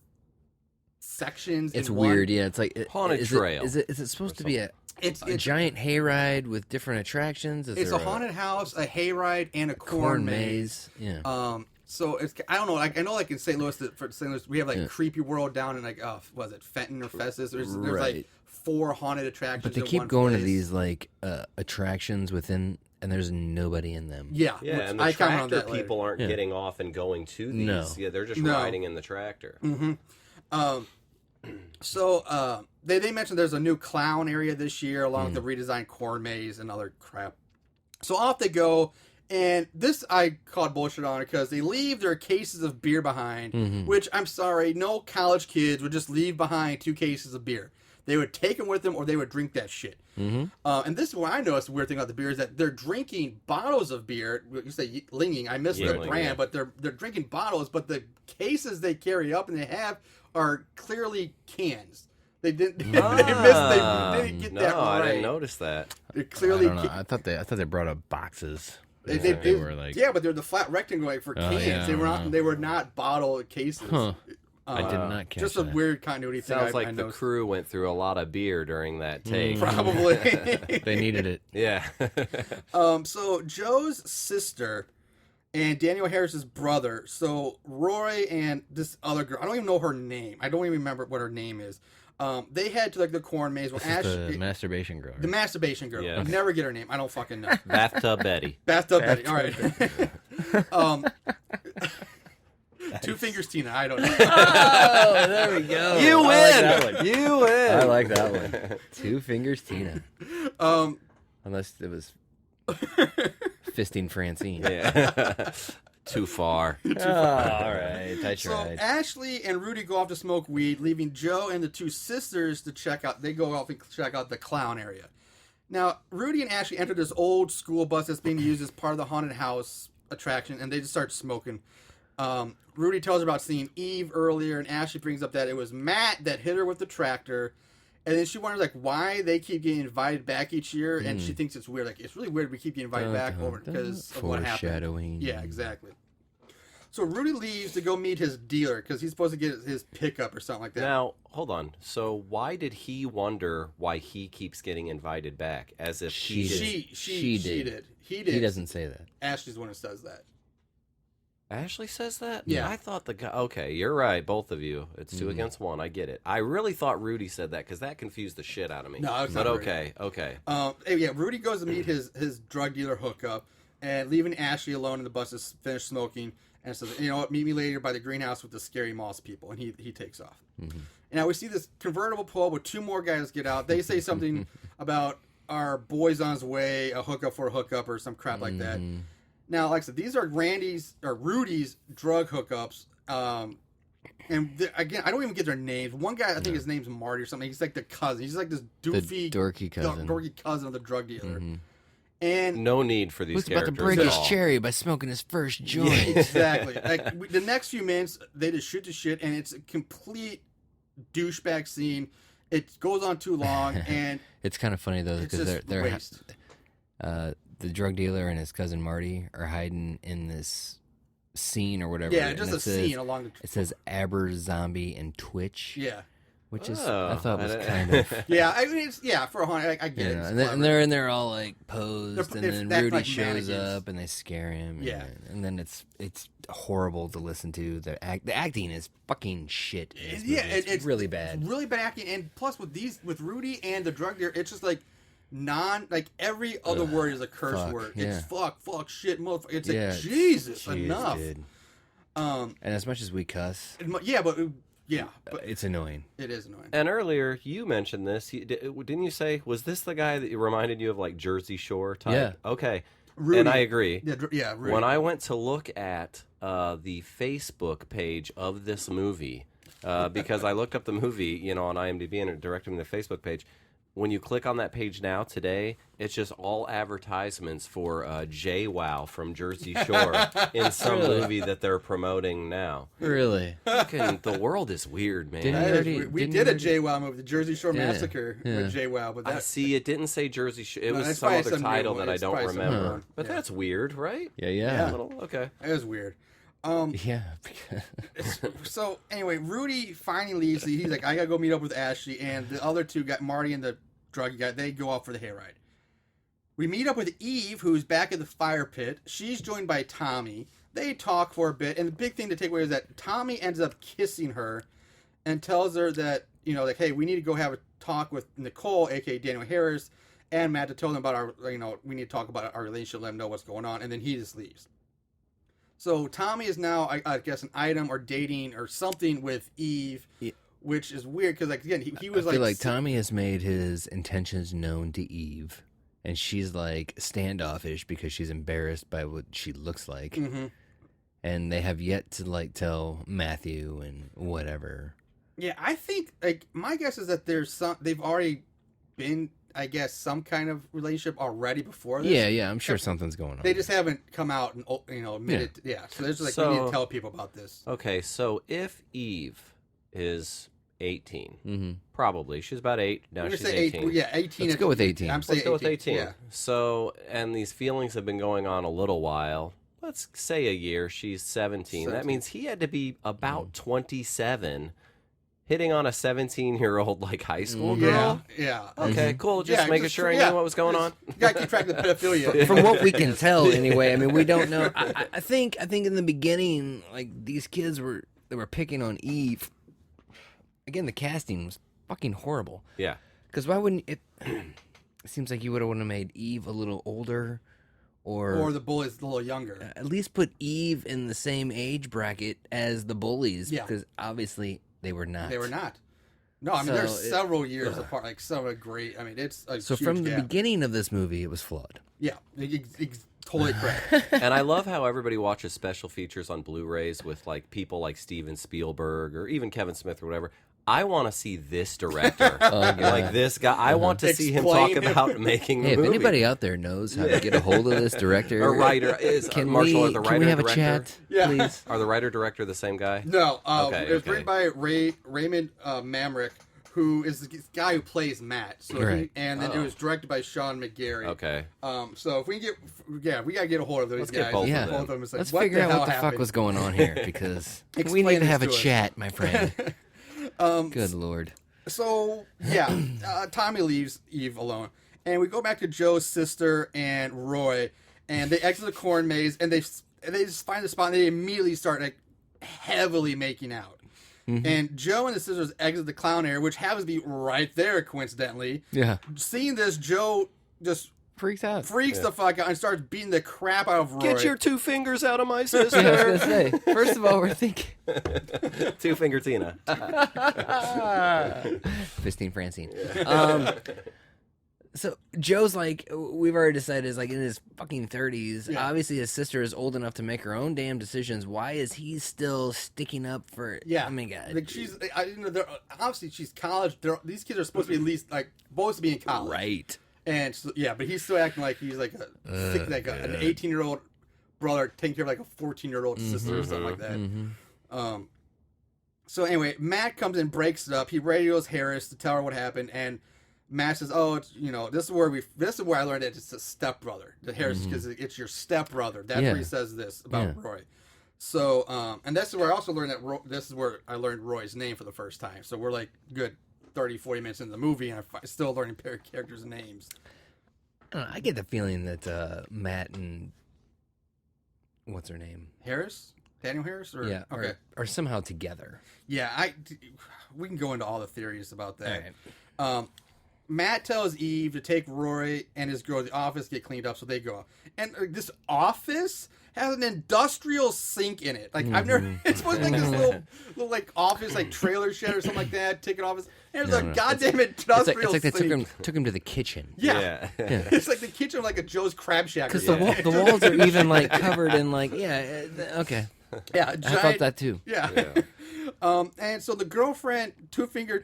sections. It's in weird, one. yeah. It's like Haunted trail. Is it supposed to be a It's giant hayride with different attractions? Is it's there a haunted house, a hayride, and a corn maze. Yeah. So it's, I don't know, like, I know like in St. Louis, we have like Creepy World down in like, was it Fenton or Festus? There's like Right. 4 haunted attractions. But they in keep one going to place. these like attractions within, and there's nobody in them. Yeah, Yeah, which and the I comment on tractor that later. people aren't Yeah. getting off and going to these. No. Yeah, they're just No. riding in the tractor. So they mentioned there's a new clown area this year, along with the redesigned corn maze and other crap. So off they go, and this I called bullshit on because they leave their cases of beer behind, which, I'm sorry, no college kids would just leave behind 2 cases of beer. They would take them with them, or they would drink that shit. And this is what I noticed. The weird thing about the beer is that they're drinking bottles of beer. You say Linging, I missed the Yingling, brand, yeah. but they're drinking bottles. But the cases they carry up and they have are clearly cans. They didn't. They didn't get that right. I didn't notice that. They're clearly. I don't know. I thought they brought up boxes. They were like, yeah, but they're the flat rectangle like for cans. yeah, They were not bottle cases. Huh. I did not catch Just that. a weird continuity thing. Sounds I like the noticed. crew went through a lot of beer during that take. Probably. They needed it. Yeah. So Joe's sister and Daniel Harris's brother. So Roy and this other girl. I don't even know her name. I don't even remember what her name is. They head to like the corn maze. Well, This is the masturbation girl. the masturbation girl. Yeah. I never get her name. I don't fucking know. Bathtub Betty. Bathtub Betty. All right. 2 Fingers Tina. I don't know. Oh, there we go. You I like that win. one. You win. I like that one. 2 Fingers Tina. Unless it was fisting Francine. Yeah. Too far. All right, I So tried. Ashley and Rudy go off to smoke weed, leaving Joe and the 2 sisters to check out. They go off and check out the clown area. Now, Rudy and Ashley enter this old school bus that's being used as part of the haunted house attraction, and they just start smoking. Rudy tells her about seeing Eve earlier, and Ashley brings up that it was Matt that hit her with the tractor. And then she wonders like why they keep getting invited back each year, and she thinks it's weird. Like, it's really weird we keep getting invited back over because of what happened. Foreshadowing. Yeah, exactly. So Rudy leaves to go meet his dealer because he's supposed to get his pickup or something like that. Now, hold on. So why did he wonder why he keeps getting invited back? As if She he did. She did. He did. He doesn't say that. Ashley's the one who says that. Ashley says that? Yeah. I thought the guy... Okay, you're right, both of you. It's 2 against 1. I get it. I really thought Rudy said that because that confused the shit out of me. No, it's but not okay. Yeah, Rudy goes to meet his drug dealer hookup, and leaving Ashley alone in the bus to finish smoking. And says, you know what, meet me later by the greenhouse with the scary moss people. And he takes off. And now we see this convertible pull up with 2 more guys get out. They say something about our boys on his way, a hookup for a hookup or some crap like that. Now, like I said, these are Rudy's drug hookups. And again, I don't even get their names. One guy, I think his name's Marty or something. He's like the cousin. He's like this doofy, dorky cousin. Dorky cousin of the drug dealer. And no need for these Who's about characters to break at his all. cherry by smoking his first joint? exactly. Like the next few minutes, they just shoot the shit, and it's a complete douchebag scene. It goes on too long, and It's kind of funny though it's because just they're waste. the drug dealer and his cousin Marty are hiding in this scene or whatever. Yeah, and just it a says- scene along the. It says Aber Zombie and Twitch. Yeah, which is Oh, I thought was I- kind of. yeah. I mean, it's for a hundred. I get You it. know, It's and, clever. and they're in there all like posed, They're and then acting Rudy like shows mannequins. up and they scare him. Yeah. and then it's horrible to listen to. The acting is fucking shit. In this Yeah, movie. It's really bad. It's really bad acting, and plus with Rudy and the drug dealer, it's just like every other word is a curse fuck, word. yeah. It's fuck, shit, motherfucker. It's Yeah, like Jesus, Jeez, enough. dude. Um, And as much as we cuss, yeah, but it's annoying. it is annoying. And earlier, you mentioned this. Didn't you say, was this the guy that reminded you of like Jersey Shore type? Yeah. Okay. Rudy. And I agree. Yeah, Rudy. When I went to look at the Facebook page of this movie, because I looked up the movie, on IMDb and it directed me to the Facebook page. When you click on that page now today, it's just all advertisements for JWoww from Jersey Shore in some movie that they're promoting now. Really? Fucking, the world is weird, man. Didn't That is already- weird. We didn't did a already- JWoww movie, the Jersey Shore Yeah, Massacre yeah. with JWoww, but I that see. It didn't say Jersey Shore. It No, was that's some probably other some new title one. that I It's don't probably some new remember. one. But Yeah. that's weird, right? Yeah. Yeah. A little, okay. it was weird. Yeah. So anyway, Rudy finally leaves. He's like, I gotta go meet up with Ashley, and the other two got Marty and the drug guy. They go out for the hayride. We meet up with Eve, who's back at the fire pit. She's joined by Tommy. They talk for a bit, and the big thing to take away is that Tommy ends up kissing her, and tells her that hey, we need to go have a talk with Nicole, aka Daniel Harris, and Matt to tell them about our, we need to talk about our relationship, let them know what's going on, and then he just leaves. So Tommy is now, I guess, an item or dating or something with Eve, which is weird because, like, again, he was I feel like Tommy has made his intentions known to Eve, and she's like standoffish because she's embarrassed by what she looks like, and they have yet to like tell Matthew and whatever. Yeah, I think like my guess is that they've already been, I guess, some kind of relationship already before this. Yeah, I'm sure something's going on. They just haven't come out and admitted. Yeah, so there's like we need to tell people about this. Okay, so if Eve is 18, probably she's about 8 now. We're gonna She's say 18. 18. Let's go with 18. I'm saying Let's go with 18. Yeah. So, and these feelings have been going on a little while. Let's say a year. She's 17. That 17. means he had to be about 27, hitting on a 17-year-old like high school girl. Yeah. Okay, cool. Just Yeah, making just- sure I yeah, knew what was going on. You gotta keep track of the pedophilia. From what we can tell, anyway. I mean, we don't know. I think in the beginning, like these kids were picking on Eve. Again, the casting was fucking horrible. Yeah. Because why wouldn't it? It seems like you would have made Eve a little older, Or the bully's a little younger. at least put Eve in the same age bracket as the bullies. Yeah. Because obviously they were not. They were not. No, I mean, they're So several years apart. Like, some are great. I mean, it's a So huge from the gap. beginning of this movie, it was flawed. Yeah, totally correct. And I love how everybody watches special features on Blu-rays with like people like Steven Spielberg or even Kevin Smith or whatever. I want to see this director, like this guy. I want to see him talk Explain. about making the Hey, if movie. anybody out there knows how to get a hold of this director, A writer is can Marshall. we Are the can writer we have director? a chat, Yeah. please? Are the writer director the same guy? No, Okay, it was okay. written by Raymond Mamrick, who is the guy who plays Matt. So Right. and then it was directed by Sean McGarry. Okay. So if we can we gotta get a hold of those Let's guys. get both of Yeah. them. Both of them. It's like, Let's what figure out hell what the fuck happened? was going on here because we Explain need to this have a to us. chat, my friend. Good lord. So yeah, Tommy leaves Eve alone, and we go back to Joe's sister and Roy, and they exit the corn maze, and they just find a spot, and they immediately start like heavily making out. And Joe and the sisters exit the clown area, which happens to be right there, coincidentally. Yeah. Seeing this, Joe just freaks out. freaks the fuck out and starts beating the crap out of Roy. Get your 2 fingers out of my sister. Yeah, I was gonna say. First of all, we're thinking 2 finger Tina. Fistine Francine. So Joe's like, we've already decided, is like in his fucking 30s. Yeah. Obviously, his sister is old enough to make her own damn decisions. Why is he still sticking up for? Yeah, I mean, God. like obviously she's college. These kids are supposed to be at least like supposed to be in college, Right. And so, yeah, but he's still acting like he's like an 18-year-old brother taking care of like a 14-year-old sister or something like that. So anyway, Matt comes in, breaks it up. He radios Harris to tell her what happened, and Matt says, "Oh, it's, this is where I learned that it's a stepbrother." The Harris, because it's your stepbrother. That's where he says this about Roy. So, and this is where I also learned that this is where I learned Roy's name for the first time. So we're like good 30, 40 minutes into the movie, and I'm still learning characters' names. I get the feeling that Matt and what's her name, Harris, Daniel Harris, or okay, are somehow together. Yeah, we can go into all the theories about that. All right. Matt tells Eve to take Roy and his girl to the office, get cleaned up, so they go. And this office has an industrial sink in it. Like I've never. It's supposed to be like this little like office, like trailer shed or something like that. Ticket office. And there's a goddamn industrial It's like they sink. took him to the kitchen. Yeah. It's like the kitchen of like a Joe's Crab Shack. Because the walls are even like covered in like okay. Yeah, I felt that too. Yeah. And so the girlfriend, Two Fingers,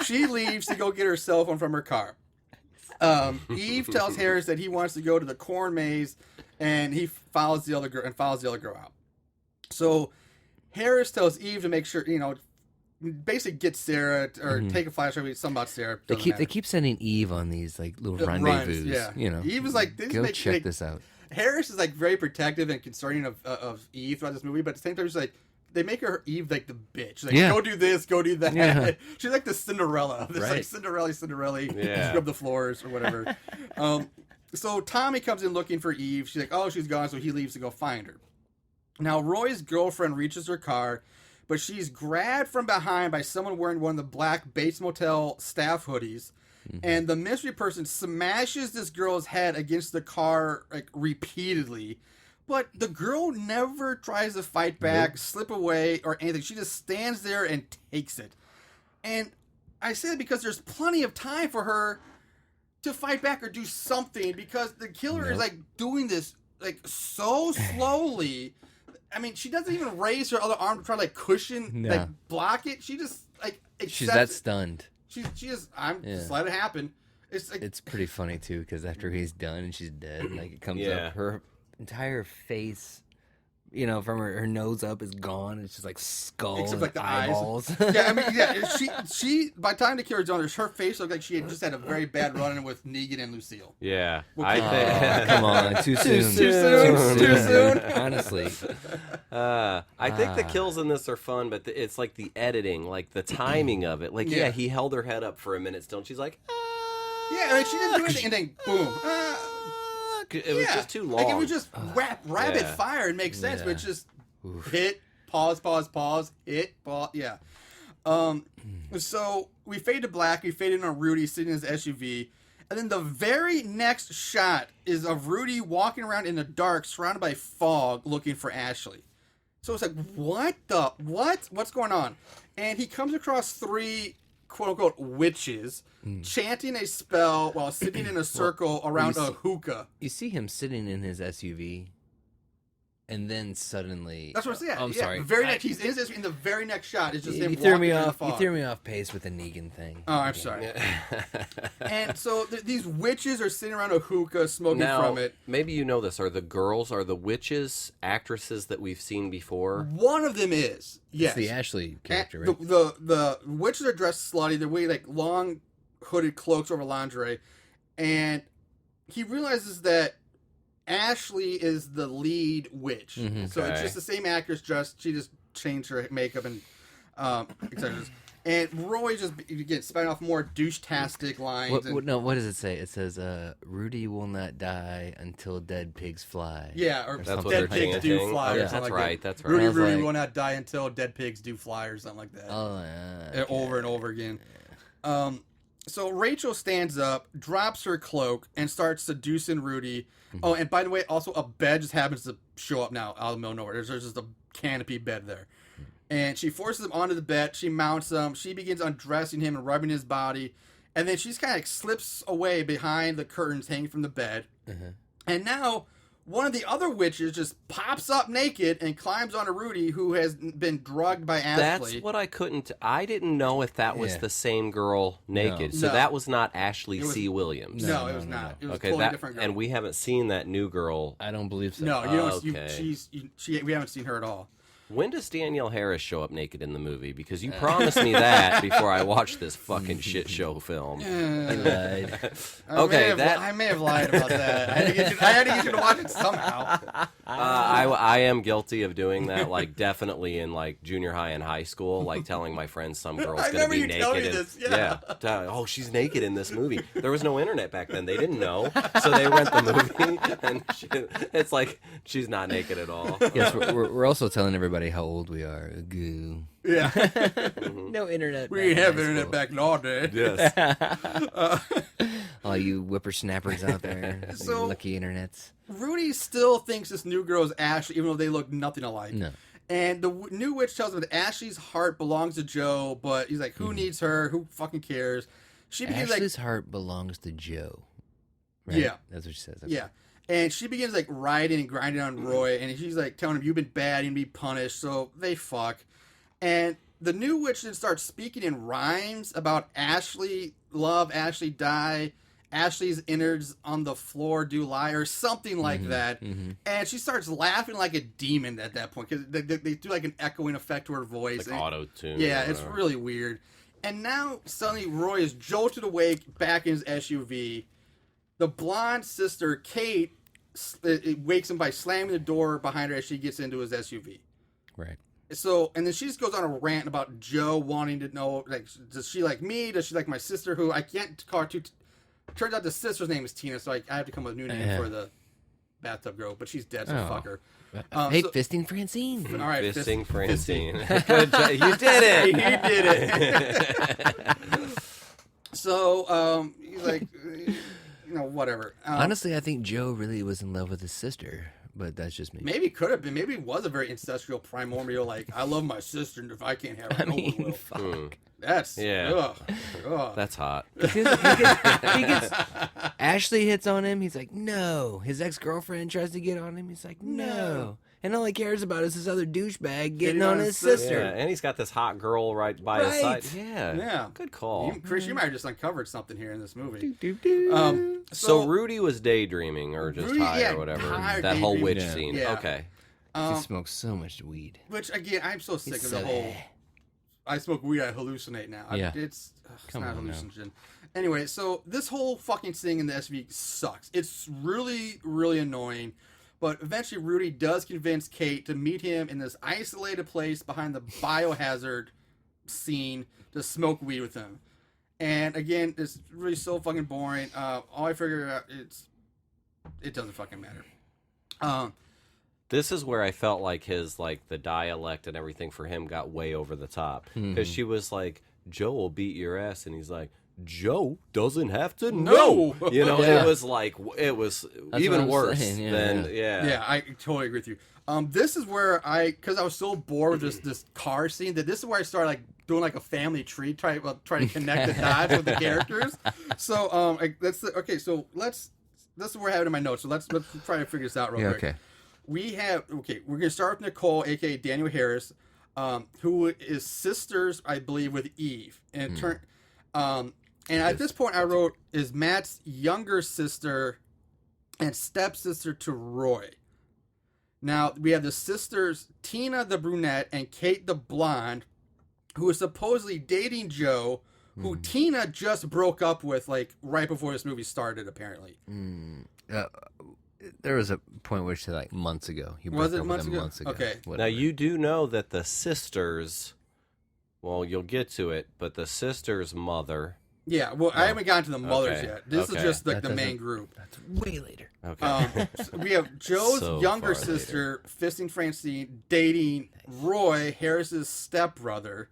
she leaves to go get her cell phone from her car. Eve tells Harris that he wants to go to the corn maze, and he follows the other girl out. So Harris tells Eve to make sure, basically get Sarah or take a flashlight, something about Sarah. They keep sending Eve on these like little rendezvous. Yeah. Eve is like, go check this out. Harris is like very protective and concerning of Eve throughout this movie, but at the same time, she's like, they make her Eve like the bitch. Like, go do this, go do that. Yeah. She's like the Cinderella. It's like Cinderella, scrub the floors or whatever. So Tommy comes in looking for Eve. She's like, oh, she's gone, so he leaves to go find her. Now, Roy's girlfriend reaches her car, but she's grabbed from behind by someone wearing one of the black Bates Motel staff hoodies. And the mystery person smashes this girl's head against the car like repeatedly. But the girl never tries to fight back, slip away, or anything. She just stands there and takes it. And I say that because there's plenty of time for her to fight back or do something, because the killer is like doing this like so slowly. I mean, she doesn't even raise her other arm to try to like cushion, like block it. She just like accepts she's that stunned. She just just let it happen. It's like, it's pretty funny too, because after he's done and she's dead, like it comes up, her entire face, from her nose up is gone. It's just like skull, except and like the eyeballs. eyes. Yeah, I mean, she by the time the killer's done, her face looked like she had just had a very bad run-in with Negan and Lucille. Yeah, I think. Come on, too soon. Too soon. Honestly, I think the kills in this are fun, but it's like the editing, like the timing of it. Like, he held her head up for a minute still, and she's like, yeah, like she didn't do anything, and then boom. It was just too long. Like, it was just rapid fire. It makes sense, but it's just hit, pause, hit, pause. Yeah. So we fade to black. We fade in on Rudy sitting in his SUV. And then the very next shot is of Rudy walking around in the dark, surrounded by fog, looking for Ashley. So it's like, what's going on? And he comes across 3 quote-unquote witches chanting a spell while sitting in a circle around a hookah. you see him sitting in his SUV, and then suddenly... That's what I'm saying. I'm sorry. He's in the very next shot. It's just him You threw me walking in the off. You fog. threw me off pace with the Negan thing. Oh, I'm sorry. And so these witches are sitting around a hookah, smoking from it. Maybe you know this. Are the witches actresses that we've seen before? One of them is. Yes. It's the Ashley character, And right? the witches are dressed slutty. They're wearing like long hooded cloaks over lingerie. And he realizes that Ashley is the lead witch. So it's just the same actress, she just changed her makeup and etc. And Roy just gets spouting off more douche-tastic lines. What does it say? It says, Rudy will not die until dead pigs fly. Yeah, or That's what dead they're pigs do fly. Okay, Or something that's like right. that. That's right. Rudy like, will not die until dead pigs do fly, or something like that. Oh, yeah. Over and over again. So Rachel stands up, drops her cloak, and starts seducing Rudy. Oh, and by the way, also a bed just happens to show up now out of the middle of nowhere. There's just a canopy bed there. And she forces him onto the bed. She mounts him. She begins undressing him and rubbing his body. And then she just kind of slips away behind the curtains hanging from the bed. And now one of the other witches just pops up naked and climbs onto Rudy, who has been drugged by Ashley. That's what I couldn't. I didn't know if that was the same girl naked. No. So No. that was not Ashley C. Williams. No, it was not. It was a Okay, totally different girl. and we haven't seen that new girl. I don't believe so. No, you don't. Okay. We haven't seen her at all. When does Danielle Harris show up naked in the movie? Because you promised me that before I watched this fucking shit show film. He lied. I may have lied about that. I had to get you to watch it somehow. I am guilty of doing that. Like definitely in like junior high and high school, like telling my friends some girl's I gonna remember be you telling me naked. this, yeah. Oh, she's naked in this movie. There was no internet back then. They didn't know, so they rent the movie, and it's like she's not naked at all. Yes, we're also telling everybody how old we are. Goo. Yeah, No internet. we didn't have internet back in our day. Yes. All you whippersnappers out there, So- you lucky internets. Rudy still thinks this new girl is Ashley, even though they look nothing alike. No. And the new witch tells him that Ashley's heart belongs to Joe, but he's like, who needs her? Who fucking cares? She begins Ashley's heart belongs to Joe. Right? Yeah. That's what she says. Okay. Yeah. And she begins like riding and grinding on Roy, and she's like telling him, you've been bad, you'll be punished. So they fuck. And the new witch then starts speaking in rhymes about Ashley love, Ashley die, Ashley's innards on the floor do lie, or something like that. And she starts laughing like a demon at that point, because they do like an echoing effect to her voice. Like auto-tune. Yeah, or it's whatever. really weird. And now suddenly Roy is jolted awake back in his SUV. The blonde sister, Kate, wakes him by slamming the door behind her as she gets into his SUV. Right. So, and then she just goes on a rant about Joe wanting to know, like, does she like me? Does she like my sister, who I can't call her too... Turns out the sister's name is Tina, so I have to come up with a new name for the bathtub girl, but she's dead, so Oh. fuck her. Hey, so- fisting Francine. All right, Fisting fisting. Francine. Good job. You did it. He did it. So, he's like, whatever. Honestly, I think Joe really was in love with his sister, but that's just me. Maybe it could have been. Maybe it was a very ancestral, primordial, like, I love my sister, and if I can't have her, I no one mean, will. fuck. That's, Yeah. ugh. That's hot. He gets Ashley hits on him. He's like, no. His ex-girlfriend tries to get on him. He's like, no. And all he cares about is this other douchebag getting on his sister. Yeah, and he's got this hot girl right by his Right. side. Yeah. Yeah. Good call. Chris, you might have just uncovered something here in this movie. Doo-doo. So Rudy was daydreaming or just Rudy, high yeah, or whatever. high or That whole witch daydreaming. scene. Yeah. Okay. He smokes so much weed. Which, again, I'm so sick He's of so the whole... I smoke weed, I hallucinate now. Yeah. It's Come not on now. hallucinogen. Anyway, so this whole fucking thing in the SV sucks. It's really, really annoying. But eventually Rudy does convince Kate to meet him in this isolated place behind the biohazard scene to smoke weed with him. And again, it's really so fucking boring. All I figure out it doesn't fucking matter. This is where I felt like the dialect and everything for him got way over the top. Because she was like, Joe will beat your ass. And he's like, Joe doesn't have to know. No. You know, Yeah. it was like, it was That's even what I'm worse saying, than, Yeah, I totally agree with you. This is where because I was so bored with this car scene, that this is where I started like doing like a family tree, try to connect the dots with the characters. So this is where I have it in my notes. So let's try to figure this out real quick. Okay. We're gonna start with Nicole, aka Daniel Harris, who is sisters, I believe, with Eve, and and at this point I wrote is Matt's younger sister and stepsister to Roy. Now we have the sisters Tina the brunette and Kate the blonde, who is supposedly dating Joe, who Tina just broke up with like right before this movie started, apparently. There was a point where she like months ago. He Was broke it up months with him ago? months ago. Okay. Now, Whatever. you do know that the sisters, well, you'll get to it, but the sister's mother. Yeah, well, I haven't gotten to the mothers Okay, yet. This is okay. just like That the main doesn't- group. That's way later. Okay. So we have Joe's So younger far later. sister, fisting Francine, dating Roy, Harris's stepbrother.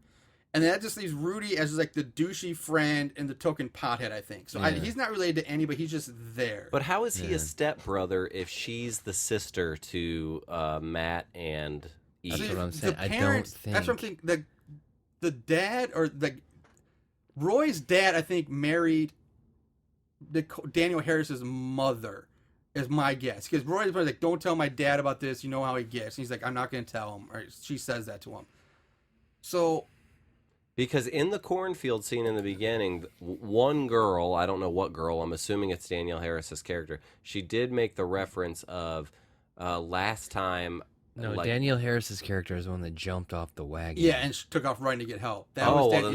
And that just leaves Rudy as like the douchey friend and the token pothead, I think. So he's not related to anybody. He's just there. But how is he a stepbrother if she's the sister to Matt and Eve? That's what I'm saying. The parents, that's what I'm thinking. The dad or Roy's dad, I think, married Daniel Harris's mother, is my guess. Because Roy's like, don't tell my dad about this. You know how he gets. And he's like, I'm not going to tell him. Or she says that to him. So... Because in the cornfield scene in the beginning, one girl, I don't know what girl, I'm assuming it's Danielle Harris's character, she did make the reference of last time... No, Danielle Harris's character is the one that jumped off the wagon. Yeah, and she took off running to get help. That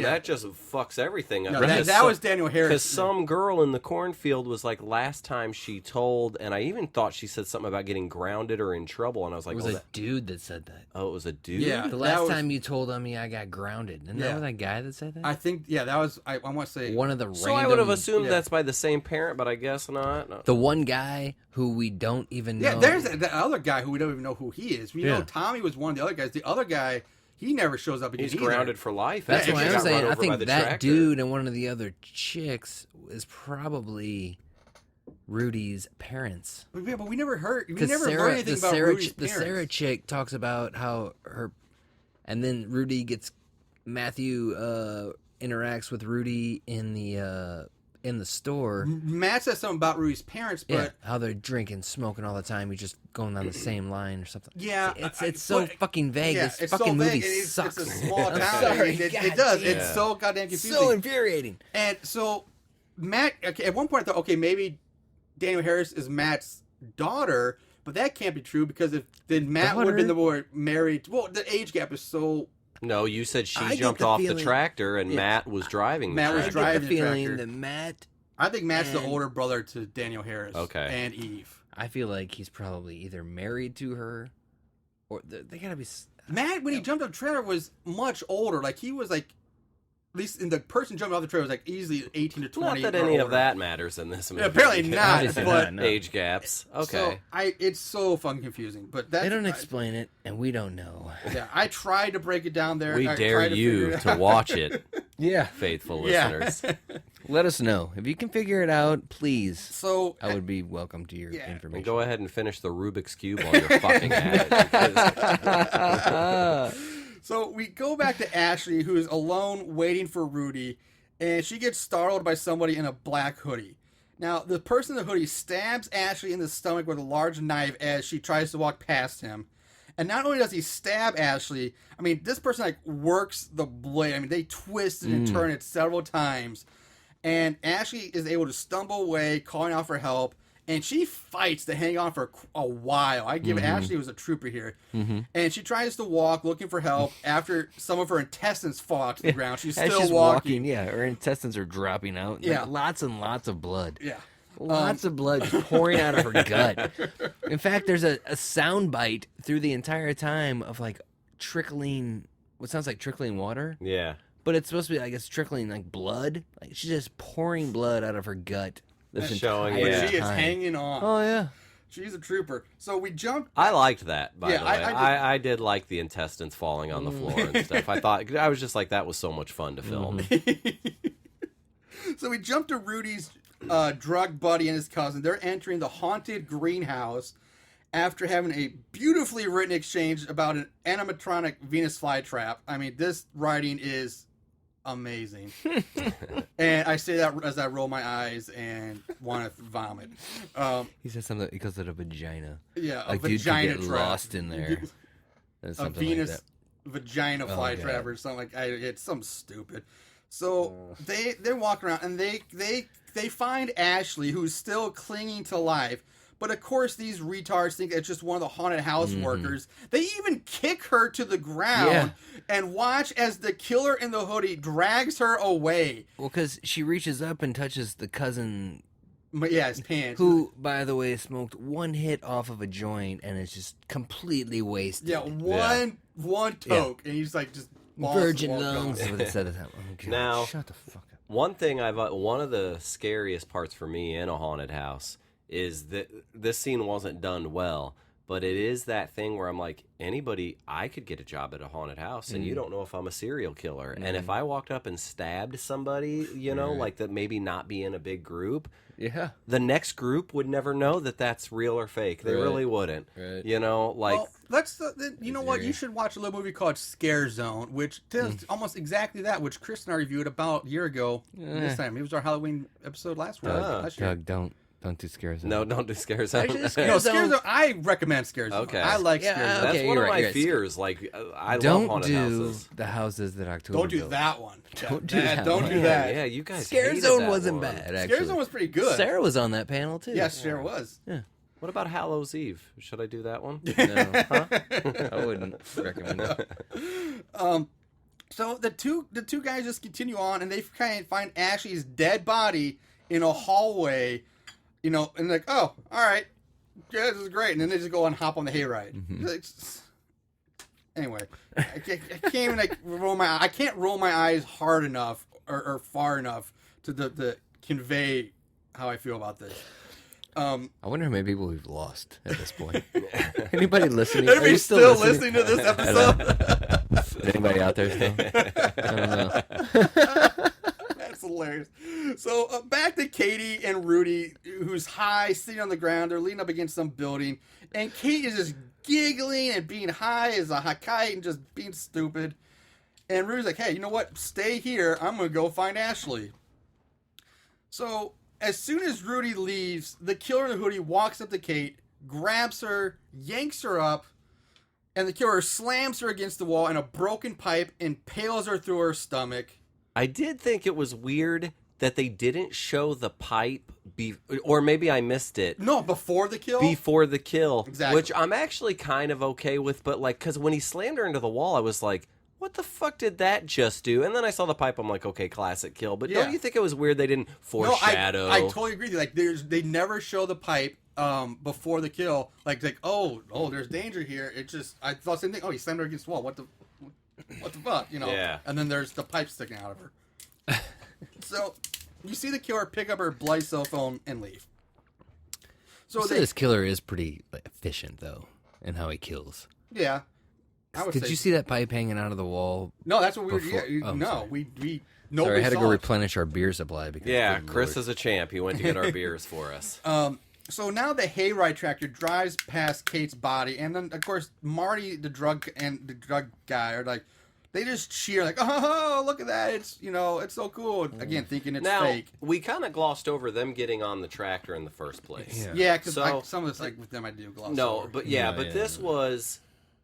that just fucks everything up. No, that was Danielle Harris. Because some girl in the cornfield was like, last time she told, and I even thought she said something about getting grounded or in trouble, and I was like... It was a dude that said that. Oh, it was a dude? Yeah. The last time you told on me, I got grounded. Isn't that that guy that said that? I think, that was, I want to say... One of the So I would have assumed that's by the same parent, but I guess not. No. The one guy who we don't even know. Yeah, there's the other guy who we don't even know who he is. We know Tommy was one of the other guys. The other guy, he never shows up again. He's grounded for life. That's what I'm saying. I think that tractor. dude and one of the other chicks is probably Rudy's parents. But we never heard. We Because never learned anything about Rudy's the parents. Sarah chick talks about how her, and then Matthew interacts with Rudy in the store. Matt says something about Rudy's parents, but how they're drinking, smoking all the time. You're just going down the same line or something. Yeah, it's so fucking vague. Yeah, this it's fucking so movie vague. sucks. It's a small I'm town. sorry, It does. God It's damn. so goddamn confusing. So infuriating. And so Matt, at one point I thought, okay, maybe Daniel Harris is Matt's daughter, but that can't be true because then Matt would have been the one married. Well, the age gap is so. No, you said she I get jumped the off the feeling- tractor and Matt was driving the Matt was tractor. I get driving the the feeling tractor. that Matt. I think Matt's the And- older brother to Daniel Harris. Okay. And Eve. I feel like he's probably either married to her, or they gotta be. Matt, when he jumped off the trailer, was much older. Like he was like, at least in the person jumping off the trailer was like easily 18 to 20. Not that any of that matters in this movie. Yeah, apparently not. Obviously But not, no. Age gaps. Okay. So it's so fucking confusing. But that's, They don't explain it, and we don't know. Yeah, I tried to break it down there. We I dare tried to you figure it to out. watch it, Yeah. faithful Yeah. listeners. Let us know if you can figure it out. Please, So I would be welcome to your Yeah. information. And go ahead and finish the Rubik's Cube while you're fucking at it. because- So we go back to Ashley, who is alone waiting for Rudy, and she gets startled by somebody in a black hoodie. Now, the person in the hoodie stabs Ashley in the stomach with a large knife as she tries to walk past him. And not only does he stab Ashley, I mean, this person like works the blade. I mean, they twist it and turn it several times. And Ashley is able to stumble away, calling out for help. And she fights to hang on for a while. I give Ashley was a trooper here. And she tries to walk, looking for help. After some of her intestines fall to the ground, she's As still she's walking. Yeah, her intestines are dropping out. Yeah. Like, lots and lots of blood. Yeah. Lots of blood just pouring out of her gut. In fact, there's a sound bite through the entire time of like trickling, what sounds like trickling water, yeah. but it's supposed to be like it's trickling like blood. Like she's just pouring blood out of her gut. This Showing, entire yeah. But she is time. hanging on. Oh yeah. She's a trooper. So we jump. I liked that, by Yeah, the way. I did like the intestines falling on the floor and stuff. I was just like, that was so much fun to film. So we jump to Rudy's drug buddy and his cousin. They're entering the haunted greenhouse after having a beautifully written exchange about an animatronic Venus flytrap. I mean, this writing is amazing. And I say that as I roll my eyes and want to vomit. He said something because of a vagina. Yeah, a Like dude could vagina get trap. lost in there. Or A something Venus like that. vagina flytrap God. or something like it's something stupid. So they're walking around and they find Ashley, who's still clinging to life. But of course, these retards think it's just one of the haunted house workers. They even kick her to the ground and watch as the killer in the hoodie drags her away. Well, because she reaches up and touches the cousin, But yeah, his pants. who, by the way, smoked one hit off of a joint and is just completely wasted. Yeah, one toke, and he's like just balls to the Virgin wall lungs. gone. Is what it said at that. Oh, God. Now- Shut the fuck up. One of the scariest parts for me in a haunted house is that this scene wasn't done well, But it is that thing where I'm like, I could get a job at a haunted house, and you don't know if I'm a serial killer. And if I walked up and stabbed somebody, like that, maybe not be in a big group, the next group would never know that that's real or fake. They really wouldn't. Right. Well, that's you know what? You should watch a little movie called Scare Zone, which does almost exactly that, which Chris and I reviewed about a year ago. This time, it was our Halloween episode last year. Doug, don't do Scare Zone. No, don't do Scare Zone. Actually, Scare Zone. I recommend Scare Zone. Okay. I like Scare Zone. That's Okay, one you're of right, my you're right. fears. Like, I Don't love haunted do houses. the houses that October Don't do built. that one. Don't do that Don't one. do that. Yeah, you guys Scare hated Zone that wasn't one. bad, actually. Scare Zone was pretty good. Sarah was on that panel, too. Yes, Sarah was. Yeah. What about Hallows Eve? Should I do that one? No. I wouldn't recommend it. So the two guys just continue on, and they find Ashley's dead body in a hallway, and like, oh, all right, yeah, this is great, and then they just go and hop on the hayride. Anyway, I can't even I can't roll my eyes hard enough or far enough to convey how I feel about this. I wonder how many people we've lost at this point. Anybody listening? Anybody Are you still listening to this episode? Anybody out there still? I don't know. That's hilarious. So back to Katie and Rudy, who's high, sitting on the ground. They're leaning up against some building, and Kate is just giggling and being high as a kite and just being stupid. And Rudy's like, "Hey, you know what? Stay here. I'm gonna go find Ashley." So as soon as Rudy leaves, the killer in the hoodie walks up to Kate, grabs her, yanks her up, and the killer slams her against the wall, and a broken pipe impales her through her stomach. I did think it was weird that they didn't show the pipe, or maybe I missed it. No, before the kill? Before the kill. Exactly. Which I'm actually kind of okay with, but like, because when he slammed her into the wall, I was like, what the fuck did that just do? And then I saw the pipe, I'm like, okay, classic kill. But don't you think it was weird they didn't foreshadow? No, I totally agree with you. Like, they never show the pipe before the kill. Like, oh, there's danger here. It just, I thought the same thing. Oh, he slammed her against the wall. What the fuck, Yeah. And then there's the pipe sticking out of her. So, you see the killer pick up her bloody cell phone and leave. So This killer is pretty efficient, though, in how he kills. Yeah. Did you see that pipe hanging out of the wall? No, that's what we were. before- Yeah, oh, no, sorry. we. Sorry, I had to saw go it. replenish our beer supply because Yeah, good Chris Lord. is a champ. He went to get our beers for us. So now the hayride tractor drives past Kate's body, and then of course Marty, the drug guy, are like, they just cheer like, oh, look at that! It's it's so cool. Again, thinking it's Now, fake. we kind of glossed over them getting on the tractor in the first place. Yeah, because So- some of it's like with them, I do gloss No, over. but Yeah, this was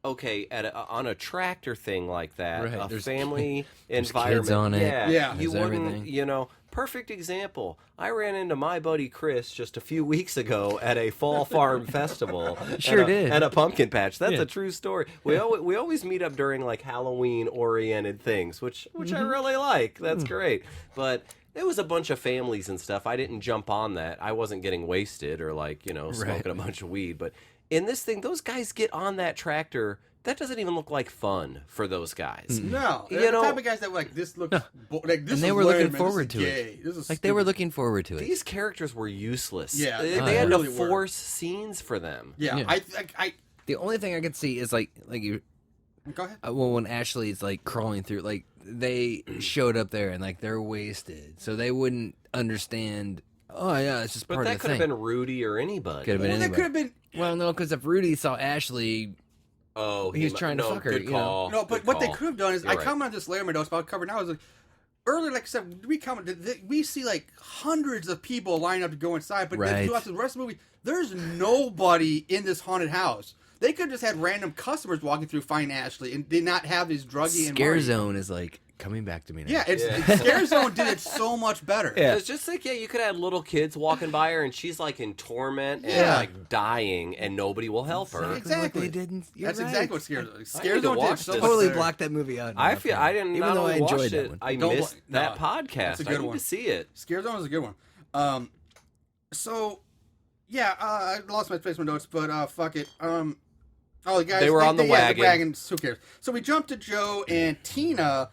okay on a tractor thing like that. Right, A there's- family there's environment. kids on it. Yeah. you There's wouldn't. everything. Perfect example. I ran into my buddy Chris just a few weeks ago at a fall farm festival. Sure did. At a pumpkin patch. That's Yeah. a true story. We always meet up during like Halloween oriented things, which I really like. That's great. But it was a bunch of families and stuff. I didn't jump on that. I wasn't getting wasted or like, smoking a bunch of weed. But in this thing, those guys get on that tractor. That doesn't even look like fun for those guys. No, You they're the know- type of guys that were like this looks like this. And they is were lame, looking man. forward This to is it. gay. This is Like they were stupid. looking forward to it. These characters were useless. Yeah, they they had really to were. force scenes for them. Yeah, Yeah. I The only thing I could see is like you. go ahead. Well, when Ashley's like crawling through, like they showed up there and like they're wasted, so they wouldn't understand. Oh yeah, it's just But part that of the could have thing. been Rudy or anybody. Could have been Well, that anybody. could have been. Well, no, because if Rudy saw Ashley, Oh, He was trying to fuck her, Good you know. call. No, but good what they call. could have done is, You're I right. commented on this later in my notes, but I'll cover now. Is like earlier, like I said, we see like hundreds of people lining up to go inside, but then Right. throughout the rest of the movie, there's nobody in this haunted house. They could have just had random customers walking through, find Ashley, and did not have these druggy and Scare Marty. Zone is like coming back to me now. Yeah, it's Yeah. Scare Zone did it so much better. Yeah. It's just like, you could have little kids walking by her and she's like in torment and Yeah. like dying and nobody will help her. Exactly. What they didn't. You're That's right. exactly what Scare Zone. I Scare need to Zone did watch so this. much Totally better. blocked that movie out. I feel I didn't Even not though I only watch enjoyed that it, one. I Don't missed no, that podcast. that's a I good need one. to see it. Scare Zone is a good one. So, yeah, I lost my place in my notes, but fuck it. Oh, the guys. They were on the yeah, wagon. Who cares? So we jump to Joe and Tina,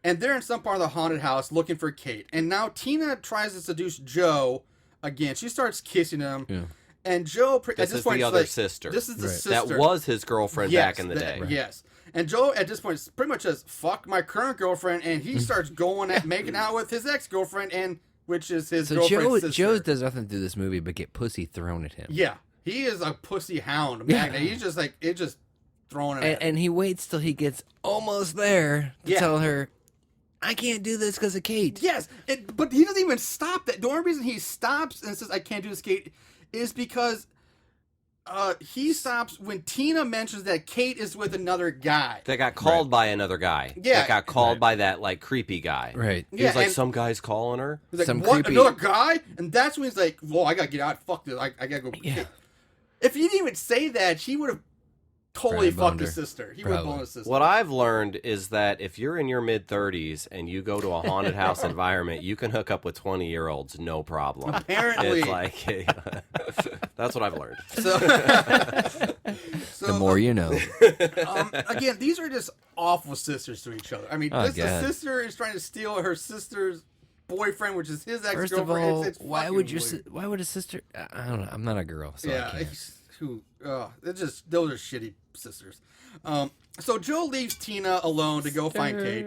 and they're in some part of the haunted house looking for Kate. And now Tina tries to seduce Joe again. She starts kissing him. Yeah. And Joe, at This this is point, the is other like, sister. This is the Right. sister That was his girlfriend back in the day. Yes. And Joe at this point pretty much says, "Fuck my current girlfriend," and he starts going at making out with his ex-girlfriend, and which is his So girlfriend's sister. Joe does nothing through this movie but get pussy thrown at him. Yeah, he is a pussy hound. Yeah. Magnet. He's just like it, just throwing it. At him. And he waits till he gets almost there to Yeah. tell her, I can't do this because of Kate. Yes, but he doesn't even stop that. The only reason he stops and says, "I can't do this, Kate," is because he stops when Tina mentions that Kate is with another guy. That got called by another guy. Yeah. That got called by that like creepy guy. Right. He was like, and some guy's calling her. he's like, some "What? creepy- Another guy?" And that's when he's like, "Whoa, I gotta get out. Fuck this. I gotta go." Yeah. If he didn't even say that, he would have totally Probably fucked boned his her. sister. He would have Probably. blown his sister. What I've learned is that if you're in your mid-30s and you go to a haunted house environment, you can hook up with 20-year-olds, no problem. Apparently. It's like, that's what I've learned. So, The more you know. again, these are just awful sisters to each other. I mean, Oh, the God. sister is trying to steal her sister's boyfriend, which is his First of ex-girlfriend. all, It's why fucking would weird. why would a sister? I don't know. I'm not a girl, so I Yeah, can't. they're just those are shitty sisters. So Joe leaves Tina alone to go find Kate,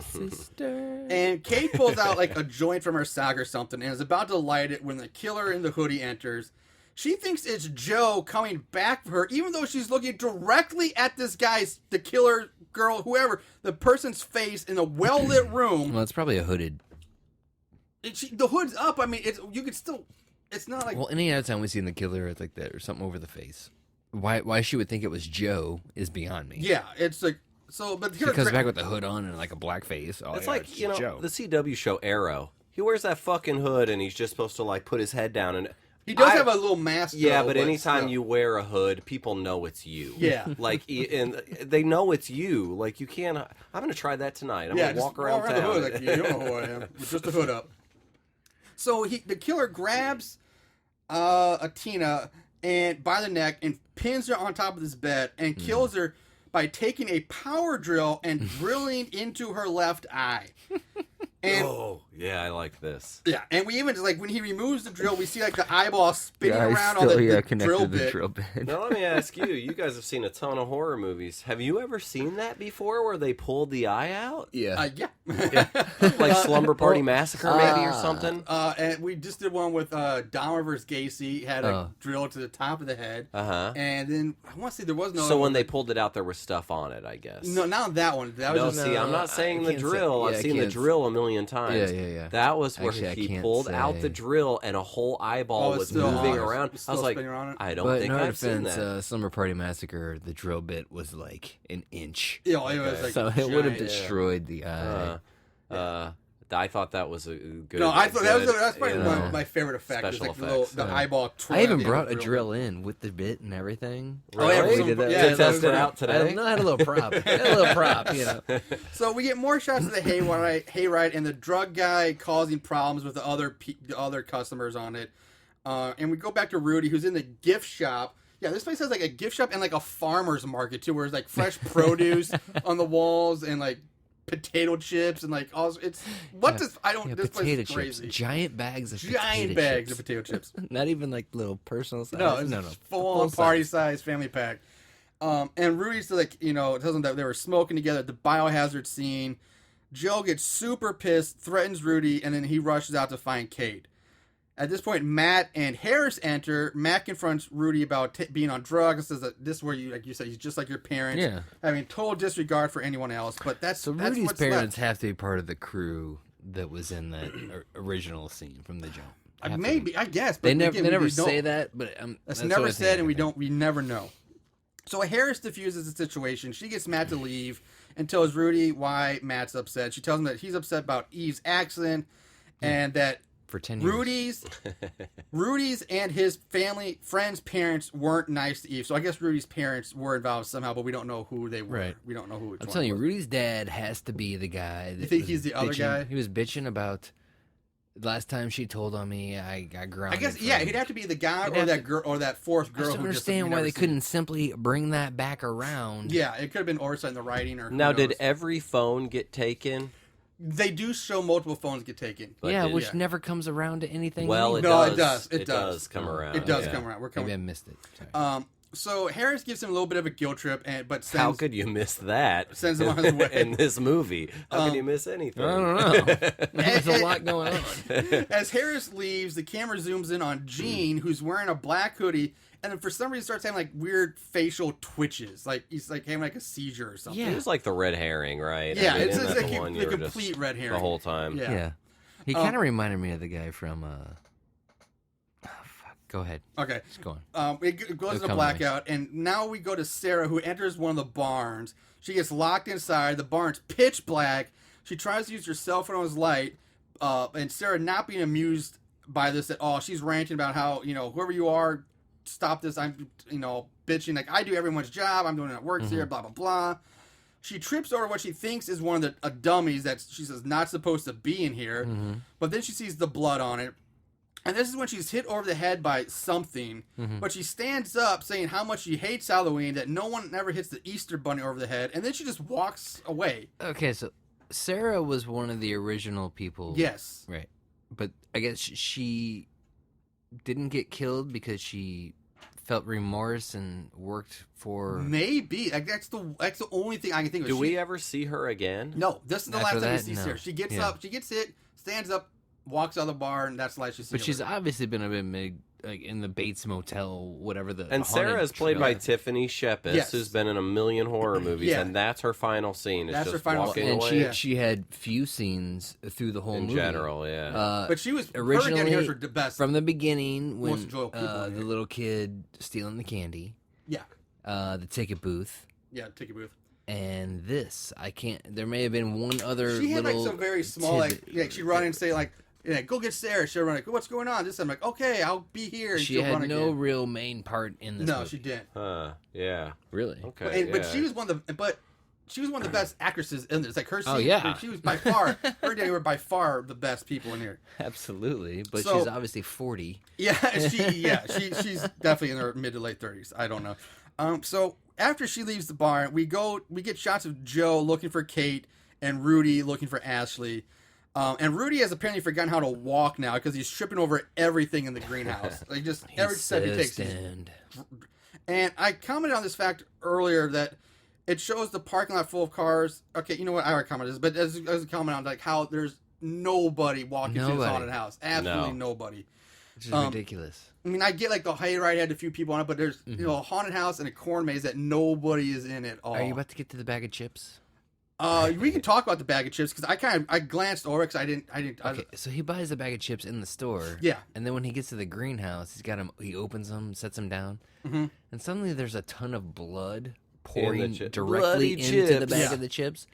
Sister. and Kate pulls out like a joint from her sock or something, and is about to light it when the killer in the hoodie enters. She thinks it's Joe coming back for her, even though she's looking directly at this guy's, the killer girl, whoever, the person's face in a well-lit room. Well, it's probably a hooded. The hood's up. I mean, you could still. It's not like. Well, any other time we seen the killer it's like that or something over the face. Why she would think it was Joe is beyond me. Yeah, it's like so. But She here, comes back with a hood on and like a black face. Oh, It's yeah, like, you know, Joe. the CW show Arrow. He wears that fucking hood and he's just supposed to like put his head down and he does have a little mask. yeah, though, but anytime still. you wear a hood, people know it's you. Yeah. Like, and they know it's you. Like, you can't. I'm going to try that tonight. I'm yeah, going to just walk around the town. hood like you don't know who I am. With just the hood up. So the killer grabs Tina and by the neck and pins her on top of this bed and kills her by taking a power drill and drilling into her left eye. And Oh, yeah, I like this. yeah, and we even like when he removes the drill, we see like the eyeball spinning Yeah, I around still- on the yeah, connected drill the bit. drill bit. Now, let me ask you. You guys have seen a ton of horror movies. Have you ever seen that before where they pulled the eye out? Yeah. Yeah. Like Slumber Party Massacre, maybe, or something? And we just did one with Dahmer versus Gacy. He had a Oh. drill to the top of the head. Uh-huh. And then I want to say there was no. So when they pulled it out, there was stuff on it, I guess. No, not that one. That was No, just see, I'm No, not saying I the can't say- drill. yeah, I've I seen the can't- drill a million times. Yeah. That was where Actually, I he can't pulled out say. the drill and a whole eyeball Oh, it's was still moving on. around. It's I was still like, spinning around it? I don't But think in our I've seen defense, that. Slumber Party Massacre, the drill bit was like an inch. Yeah, it was Okay. like So it would have giant. destroyed the eye. I thought that was a good. No, I thought good, that's probably you my, know. my favorite effect. Is special like the little effects. the Yeah. eyeball. I even the brought a drill drill bit. in with the bit and everything. Oh, yeah, Really? we did that. To Yeah, test it out I today. had a little prop. You know. So we get more shots of the hayride, and the drug guy causing problems with the other customers on it. And we go back to Rudy, who's in the gift shop. Yeah, this place has like a gift shop and like a farmer's market too, where there's like fresh produce on the walls and like potato chips and like all. It's what does I don't. Yeah, This place potato is chips. crazy. Giant bags of Giant potato bags chips. of potato chips. Not even like little personal size. No, it's no. full on size. party size family pack. And Rudy's like, tells them that they were smoking together at the biohazard scene. Joe gets super pissed, threatens Rudy, and then he rushes out to find Kate. At this point, Matt and Harris enter. Matt confronts Rudy about being on drugs. Says that this is where you, like you said, he's just like your parents. Yeah. Having total disregard for anyone else. But that's So that's Rudy's what's parents left. have to be part of the crew that was in that original scene from the jump. Have to be. Maybe, I guess. But They never again, they never we don't- say that, but That's what never I said, and think. we never know. So Harris diffuses the situation. She gets Matt to leave and tells Rudy why Matt's upset. She tells him that he's upset about Eve's accident and that For 10 years. Rudy's and his friends' parents weren't nice to Eve. So I guess Rudy's parents were involved somehow, but we don't know who they were. Right. We don't know who. I'm telling you, Rudy's dad has to be the guy. That think was he's the other bitching- guy? He was bitching about last time she told on me. I got grounded. I guess for- he'd have to be the guy He'd or have that to- girl or that fourth I girl. just who don't we understand why never they seen. couldn't simply bring that back around. Yeah, it could have been oversight in the writing or. who Now, did knows. every phone get taken? They do show multiple phones get taken. Yeah, did- which yeah. never comes around to anything. Well, anyway. No, does. it does. come around. It does yeah. come around. We're Maybe I coming. missed it. Sorry. So Harris gives him a little bit of a guilt trip, but sends, How could you miss that? Sends him on his way. in this movie. How can you miss anything? I don't know. There's a lot going on. as Harris leaves, the camera zooms in on Gene, who's wearing a black hoodie, and then for some reason starts having like weird facial twitches, like he's like having like a seizure or something. It was like the red herring, right? Yeah, I mean, it's isn't like that the one the you were just complete red herring the whole time. Yeah. Yeah. He kind of reminded me of the guy from. Fuck. Go ahead. Okay. Just go on. It goes It'll to come blackout, and now we go to Sarah, who enters one of the barns. She gets locked inside. The barn's pitch black. She tries to use her cell phone as light, and Sarah, not being amused by this at all, she's ranting about how, whoever you are, stop this. I'm, bitching. Like, I do everyone's job. I'm doing it at work here, blah, blah, blah. She trips over what she thinks is one of the dummies that she says not supposed to be in here. But then she sees the blood on it. And this is when she's hit over the head by something. But she stands up saying how much she hates Halloween, that no one ever hits the Easter bunny over the head. And then she just walks away. Okay, so Sarah was one of the original people. Yes. Right. But I guess she didn't get killed because she felt remorse and worked for. Maybe. Like, that's the only thing I can think of. Do we ever see her again? No, this is the After last time we that, see no. Sarah. She gets Yeah. up, she gets hit, stands up, walks out of the bar, and that's the last she sees. But she's obviously been a bit made like in the Bates Motel, whatever the. And Sarah haunted is played by trailer. Tiffany Shepis, Yes. who's been in a million horror movies, Yeah. and that's her final scene. It's That's her just final walking scene. And away. she had few scenes through the whole in movie. general, yeah. But she was originally her and Harris were the best. from the beginning when Most enjoyable people in the here. little kid stealing the candy, Yeah. the ticket booth, Yeah, ticket booth. and this. I can't. There may have been one other. She had like little some very small, tidbit. like she'd run and say like, go get Sarah. She'll run like, what's going on? This I'm like, okay, I'll be here. And She she'll had run no again. real main part in this. No, movie. she didn't. Yeah. Really. Okay. But she was one of the best actresses in this. Like her scene, Oh, yeah. she was by far, her and Danny were by far the best people in here. Absolutely, but So- she's obviously 40. Yeah, she's definitely in her mid to late 30s. I don't know. So after she leaves the barn, we get shots of Joe looking for Kate and Rudy looking for Ashley. And Rudy has apparently forgotten how to walk now because he's tripping over everything in the greenhouse. Like just every step he takes. Stand. And I commented on this fact earlier that it shows the parking lot full of cars. Okay, you know what? I already commented this, but as a comment on like how there's nobody walking through this Nobody. haunted house. Absolutely No. nobody. Which is ridiculous. I mean, I get like the hayride had a few people on it, but there's a haunted house and a corn maze that nobody is in at all. Are you about to get to the bag of chips? We can talk about the bag of chips because I glanced over because I didn't. Okay, so he buys the bag of chips in the store. Yeah. And then when he gets to the greenhouse, he opens them, sets them down, and suddenly there's a ton of blood pouring chip. directly Bloody into the chips. bag Yeah. of the chips.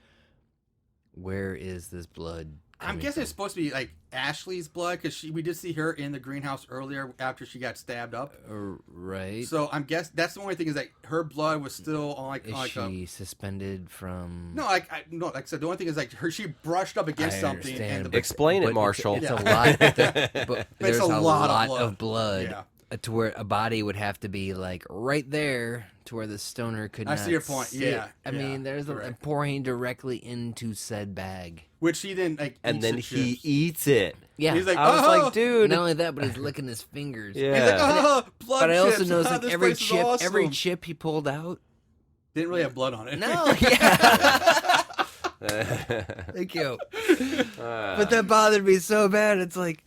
Where is this blood? I'm coming guessing from? it's supposed to be like Ashley's blood because we did see her in the greenhouse earlier after she got stabbed up. Right. So I'm guessing that's the only thing is that her blood was still on like Is on, like she suspended from? no like like I said the only thing is like she brushed up against I something understand, and but- Explain but it, Marshall. It's a lot. But there's a a lot lot of of blood. Yeah. To where a body would have to be like right there to where the stoner could I not see your point. sit. Yeah, I yeah, mean, there's a correct. pouring directly into said bag. which he then like And eats then the he chips. eats it. Yeah, He's like, I was "Oh!" like, dude. not only that, but he's licking his fingers. Yeah. He's like, oh, blood But I also chips. noticed Ah, like this every place is chip, awesome. every chip he pulled out. Didn't really have blood on it. No, yeah. Thank you. But that bothered me so bad. It's like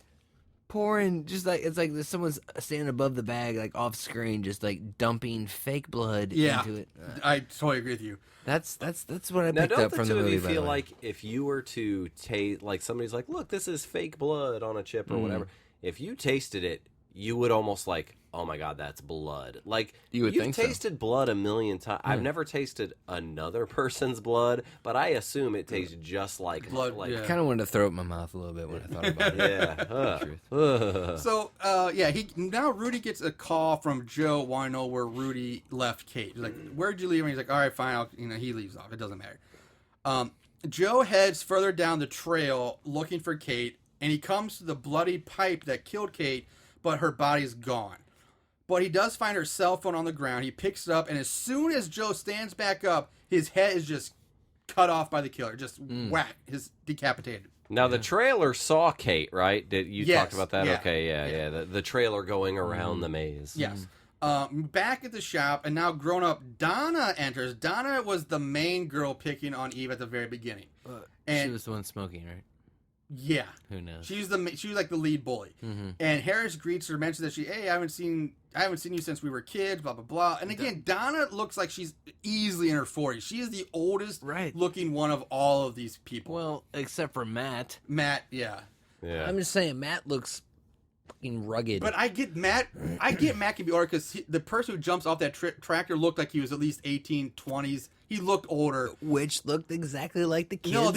pouring, just like it's like there's someone's standing above the bag, like off screen, just like dumping fake blood Yeah. into it. I totally agree with you. That's what I Now, picked don't up the from two the of movie. you by the feel way. like if you were to taste, like somebody's like, look, this is fake blood on a chip or whatever. If you tasted it, you would almost like, oh my god, that's blood. Like You would you've think so. tasted blood a million times. I've never tasted another person's blood, but I assume it tastes just like Blood, Like, yeah. kind of wanted to throw up my mouth a little bit when I thought about it. yeah. Truth. So, now Rudy gets a call from Joe wanting to know where Rudy left Kate. He's like, where'd you leave? And he's like, all right, fine. He leaves off. It doesn't matter. Joe heads further down the trail looking for Kate, and he comes to the bloody pipe that killed Kate, but her body's gone. But he does find her cell phone on the ground. He picks it up, and as soon as Joe stands back up, his head is just cut off by the killer. Just whack, his decapitated. Now the trailer saw Kate, right? Did you Yes, talked about that? yeah, Okay, yeah. The trailer going around the maze. Yes. Back at the shop, and now grown up, Donna enters. Donna was the main girl picking on Eve at the very beginning. She was the one smoking, right? Yeah. Who knows? She was like the lead bully. And Harris greets her, mentions that I haven't seen you since we were kids, blah blah blah. And again, Donna looks like she's easily in her 40s. She is the oldest looking one of all of these people. Well, except for Matt. Matt, yeah. I'm just saying, Matt looks fucking rugged. But I get Matt can be older because the person who jumps off that tractor looked like he was at least 18, 20s. He looked older. Which looked exactly like the kids. No,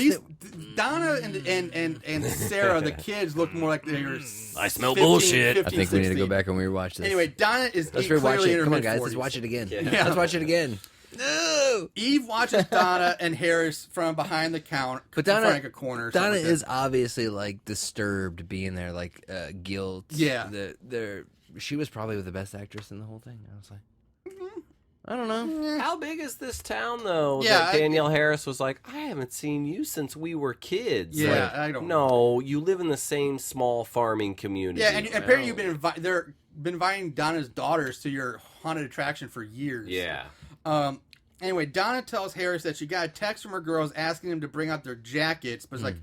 Donna and Sarah, the kids, looked more like they were. I smell bullshit. 15, I think we need to 16. go back and rewatch this. Anyway, Donna is Let's clearly rewatch in it. her Come on, mid-40s. guys. Let's watch it again. Yeah. Let's watch it again. No! Eve watches Donna and Harris from behind the counter. But Donna, like a corner. Donna is obviously like disturbed being there, like guilt. Yeah. She was probably the best actress in the whole thing. I was like, I don't know. How big is this town, though? Yeah, that Danielle Harris was like, I haven't seen you since we were kids. Yeah, Like, I don't No, you live in the same small farming community. Yeah, and apparently you've been been inviting Donna's daughters to your haunted attraction for years. Yeah. Anyway, Donna tells Harris that she got a text from her girls asking them to bring out their jackets, but it's like,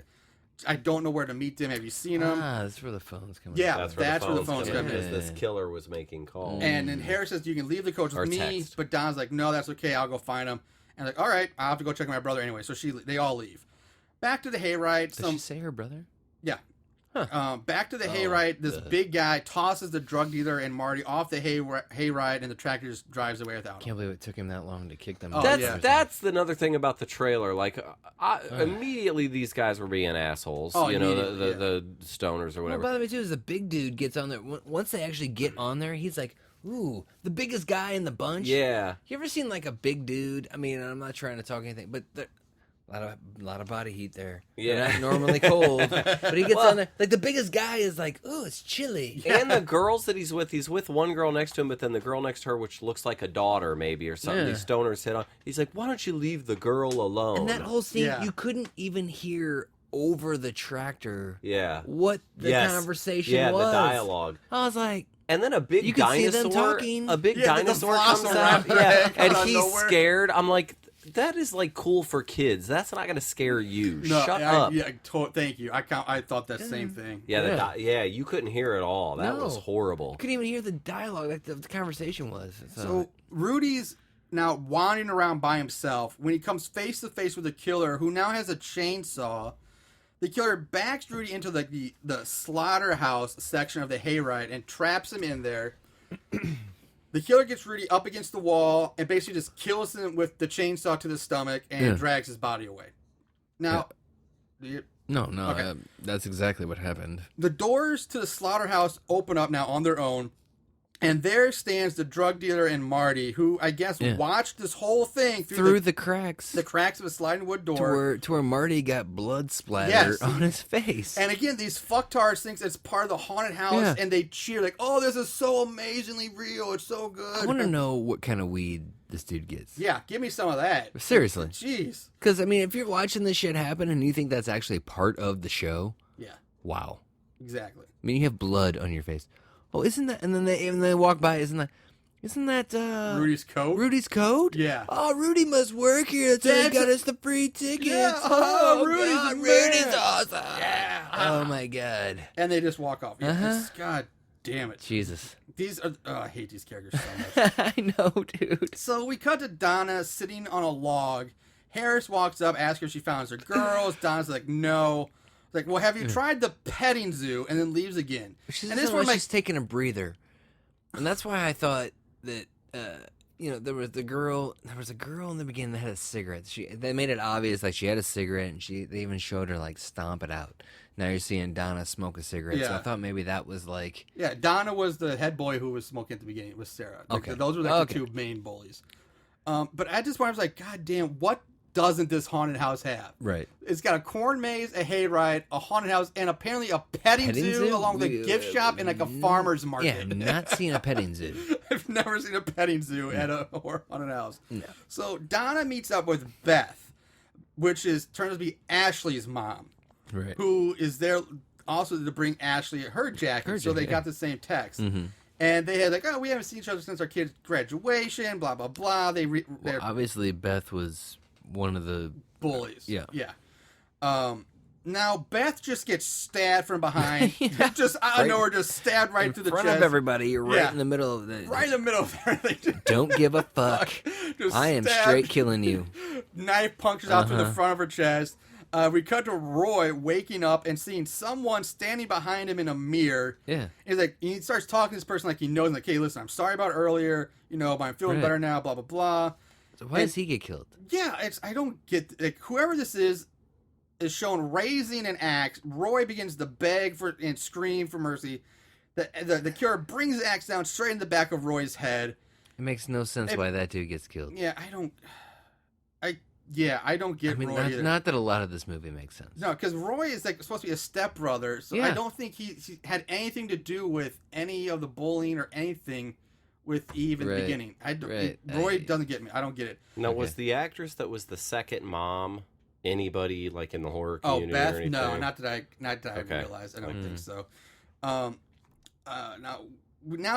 I don't know where to meet them. Have you seen them? That's where the phone's coming. Yeah, from. that's where the phone's coming because in. this killer was making calls. And then Harris says, you can leave the coach Or with me, text. but Donna's like, no, that's okay. I'll go find him. And like, all right, I'll have to go check on my brother anyway. So they all leave. Back to the hayride. Did she say her brother? Yeah. Back to the hayride. This big guy tosses the drug dealer and Marty off the hayride, and the tractor just drives away without him. Can't believe it took him that long to kick them. That's another thing about the trailer. Like, immediately these guys were being assholes. Oh, you know, immediately, the stoners or whatever. Well, by the way, too, is the big dude gets on there. Once they actually get on there, he's like, ooh, the biggest guy in the bunch. Yeah. You ever seen like a big dude? I mean, I'm not trying to talk anything, but a lot of body heat there. Yeah. They're not normally cold, but he gets on there. Like the biggest guy is like, oh, it's chilly. And the girls that he's with one girl next to him, but then the girl next to her, which looks like a daughter maybe or something. Yeah. These stoners hit on. He's like, why don't you leave the girl alone? And that whole scene, Yeah. you couldn't even hear over the tractor. Yeah. What the Yes. conversation Yeah, was. the dialogue. I was like, And then a big You could see dinosaur, them talking. a big Yeah, the dinosaur comes out, velociraptor and out of he's nowhere. scared. I'm like, that is like cool for kids. That's not going to scare you. No, Shut up. Yeah, thank you. I thought that same thing. Yeah, you couldn't hear it all. That was No. horrible. you couldn't even hear the dialogue like the conversation was. So Rudy's now wandering around by himself when he comes face to face with the killer, who now has a chainsaw. The killer backs Rudy into the slaughterhouse section of the hayride and traps him in there. The killer gets Rudy up against the wall and basically just kills him with the chainsaw to the stomach and drags his body away. Now, No, Okay. that's exactly what happened. the doors to the slaughterhouse open up now on their own, and there stands the drug dealer and Marty, who I guess watched this whole thing Through the cracks. the cracks of a sliding wood door. to where Marty got blood splatter Yes. on his face. And again, these fucktards think it's part of the haunted house, and they cheer like, "Oh, this is so amazingly real! It's so good." I want to know what kind of weed this dude gets. Yeah, give me some of that. Seriously. Jeez. Because, I mean, if you're watching this shit happen and you think that's actually part of the show, Yeah, wow. exactly. I mean, you have blood on your face. Oh, isn't that? And then they walk by. Isn't that Rudy's coat. Rudy's code? Yeah. Oh, Rudy must work here. That's why he That's got a- us the free tickets. Yeah. Oh, Rudy's God, the man. Rudy's awesome. Yeah. Oh my God. And they just walk off. Yeah, it's- God damn it. Jesus. These are. I hate these characters so much. I know, dude. So we cut to Donna sitting on a log. Harris walks up, asks her if she found her girls. Donna's like, no. Like, well, have you tried the petting zoo? And then leaves again. She's And this one one, she's taking a breather, and that's why I thought that there was a girl in the beginning that had a cigarette. They made it obvious like she had a cigarette, and they even showed her like stomp it out. Now you're seeing Donna smoke a cigarette, so I Yeah. thought maybe that was like Yeah, Donna was the head boy who was smoking at the beginning. It was Sarah. Like, Okay. those were like the two main bullies. But at this point, I was like, God damn, what doesn't this haunted house have? right. It's got a corn maze, a hayride, a haunted house, and apparently a petting zoo, along with a gift shop and like a farmer's Yeah, market. not seeing a petting zoo. I've never seen a petting zoo at a haunted house. No. So Donna meets up with Beth. which turns to be Ashley's mom, Right. who is there also to bring Ashley her jacket. So they got the same text. Mm-hmm. And they had we haven't seen each other since our kid's graduation, blah, blah, blah. Well, obviously, Beth was one of the bullies. Yeah. Yeah. Now, Beth just gets stabbed from behind. Just out of nowhere, just stabbed right through the chest. in front of everybody, right in the middle of the... Right in the middle of everything. Don't give a fuck. I am straight killing you. Knife punctures out through the front of her chest. We cut to Roy waking up and seeing someone standing behind him in a mirror. Yeah. He's like, he starts talking to this person like he knows, like, hey, listen, I'm sorry about earlier, but I'm feeling better now, blah, blah, blah. So why does he get killed? Yeah, I don't get, whoever this is shown raising an axe. Roy begins to beg for and scream for mercy. The killer brings the axe down straight in the back of Roy's head. It makes no sense why that dude gets killed. Yeah, I don't get Roy either. Not that a lot of this movie makes sense. No, because Roy is supposed to be a stepbrother, so I don't think he had anything to do with any of the bullying or anything with Eve in the beginning. Roy doesn't get me. I don't get it. Now, was the actress that was the second mom anybody like in the horror community? Oh, Beth? Or anything? No, not that I realized. I don't think so. Now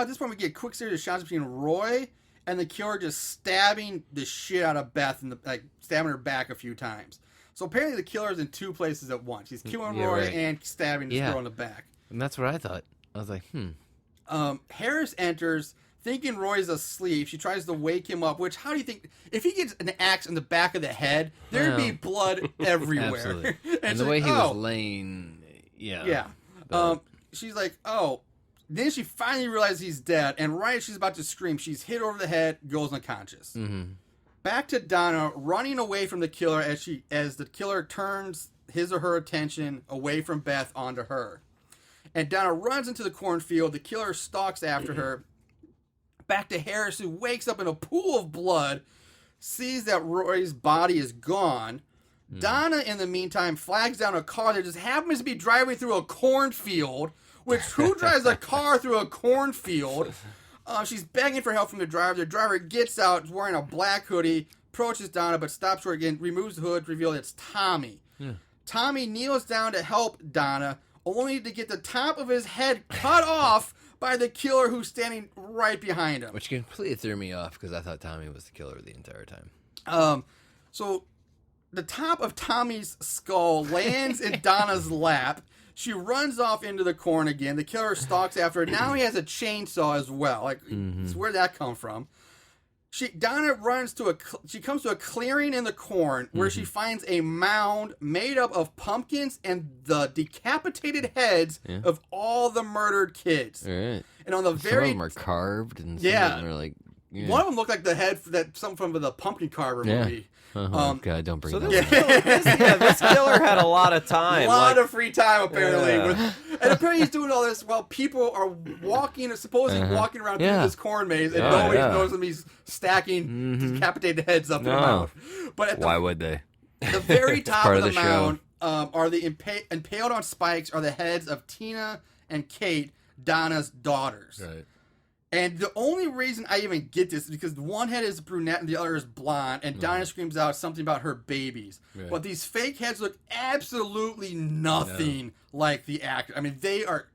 at this point we get a quick series of shots between Roy and the killer just stabbing the shit out of Beth and stabbing her back a few times. So apparently the killer is in two places at once. He's killing Roy and stabbing this girl in the back. And that's what I thought. I was like, Harris enters thinking Roy's asleep. She tries to wake him up, which, how do you think, if he gets an axe in the back of the head, there'd be blood everywhere. Absolutely. and the way he was laying, Yeah. She's like, oh. Then she finally realizes he's dead, and right as she's about to scream, she's hit over the head, goes unconscious. Mm-hmm. Back to Donna, running away from the killer as the killer turns his or her attention away from Beth onto her. And Donna runs into the cornfield. The killer stalks after her. Back to Harris, who wakes up in a pool of blood, sees that Roy's body is gone. Donna, in the meantime, flags down a car that just happens to be driving through a cornfield. Which, who drives a car through a cornfield? She's begging for help from the driver. The driver gets out, wearing a black hoodie, approaches Donna, but stops her again, removes the hood, reveals it's Tommy. Yeah. Tommy kneels down to help Donna, only to get the top of his head cut off by the killer who's standing right behind him. Which completely threw me off, because I thought Tommy was the killer the entire time. So, the top of Tommy's skull lands in Donna's lap. She runs off into the corn again. The killer stalks after her. Now he has a chainsaw as well. Where'd that come from? Donna she comes to a clearing in the corn where she finds a mound made up of pumpkins and the decapitated heads of all the murdered kids. All right. And on the some of them are carved, and some of them are like... Yeah. One of them looked like the head that some from the Pumpkin Carver movie. God, don't bring that up. This killer had a lot of time. A lot of free time, apparently. And apparently he's doing all this while people are supposedly walking around through this corn maze, and nobody knows him. He's stacking decapitated heads up in the mound. But why would they? The very top of the mound are the impaled on spikes are the heads of Tina and Kate, Donna's daughters. Right. And the only reason I even get this is because one head is brunette and the other is blonde, and Donna screams out something about her babies. Right. But these fake heads look absolutely nothing like the actor. I mean, they are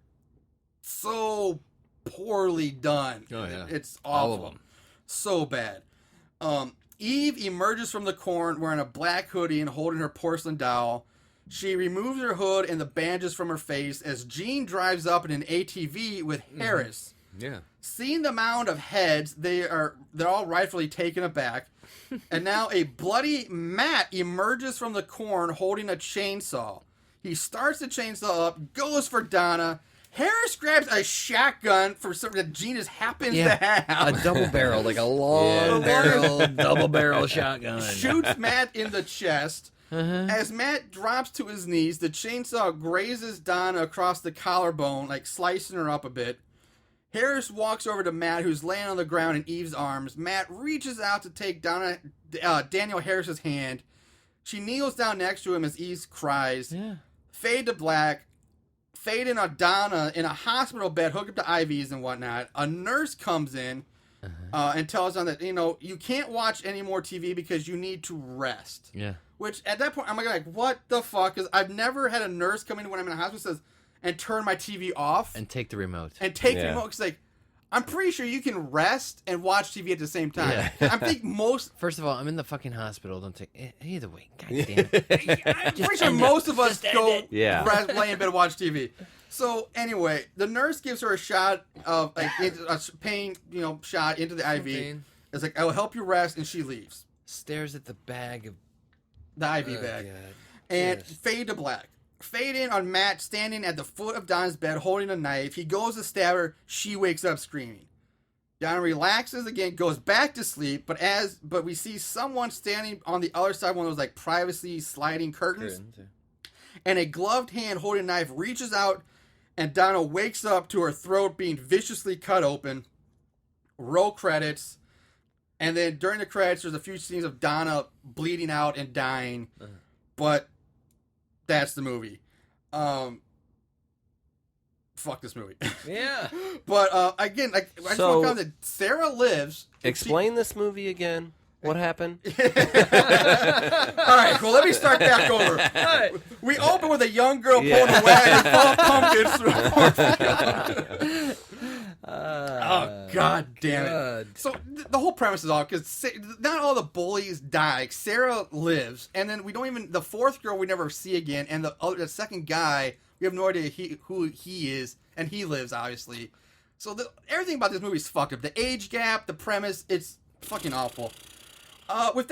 so poorly done. Oh, yeah. It's awful. All of them. So bad. Eve emerges from the corn wearing a black hoodie and holding her porcelain doll. She removes her hood and the bandages from her face as Jean drives up in an ATV with Harris. Yeah. Seeing the mound of heads, they're all rightfully taken aback. And now a bloody Matt emerges from the corn holding a chainsaw. He starts the chainsaw up, goes for Donna. Harris grabs a shotgun for something that Jean just happens to have. A double barrel, like a long barrel, double barrel shotgun. Shoots Matt in the chest. As Matt drops to his knees, the chainsaw grazes Donna across the collarbone, like slicing her up a bit. Harris walks over to Matt, who's laying on the ground in Eve's arms. Matt reaches out to take Daniel Harris's hand. She kneels down next to him as Eve cries. Yeah. Fade to black. Fade in on Donna in a hospital bed hooked up to IVs and whatnot. A nurse comes in. and tells them that, you can't watch any more TV because you need to rest. Yeah. Which, at that point, I'm like, what the fuck? Because I've never had a nurse come in when I'm in a hospital and turn my TV off. And take the remote. The remote. Because, like, I'm pretty sure you can rest and watch TV at the same time. Yeah. I think most... First of all, I'm in the fucking hospital. Don't take... Either way. God damn it. I'm pretty sure most of us go Yeah. lay in bed and watch TV. So, anyway, the nurse gives her a shot of, like, a pain, shot into the IV. Pain. It's like, I will help you rest, and she leaves. Stares at the bag of... The IV bag. God. And Yes. fade to black. Fade in on Matt standing at the foot of Donna's bed holding a knife. He goes to stab her. She wakes up screaming. Donna relaxes again, goes back to sleep, but we see someone standing on the other side of one of those like privacy sliding curtains. And a gloved hand holding a knife reaches out, and Donna wakes up to her throat being viciously cut open. Roll credits. And then during the credits, there's a few scenes of Donna bleeding out and dying. But that's the movie. Fuck this movie. Yeah. But again, I just want to comment that Sarah lives. Explain this movie again. What happened? All right, well, let me start back over. We open with a young girl pulling a wagon full of pumpkins through a cornfield. Oh, God damn it. God. So the whole premise is all, because not all the bullies die. Like, Sarah lives, and then we don't even, the fourth girl we never see again, and the second guy, we have no idea who he is, and he lives, obviously. So everything about this movie is fucked up. The age gap, the premise, it's fucking awful. With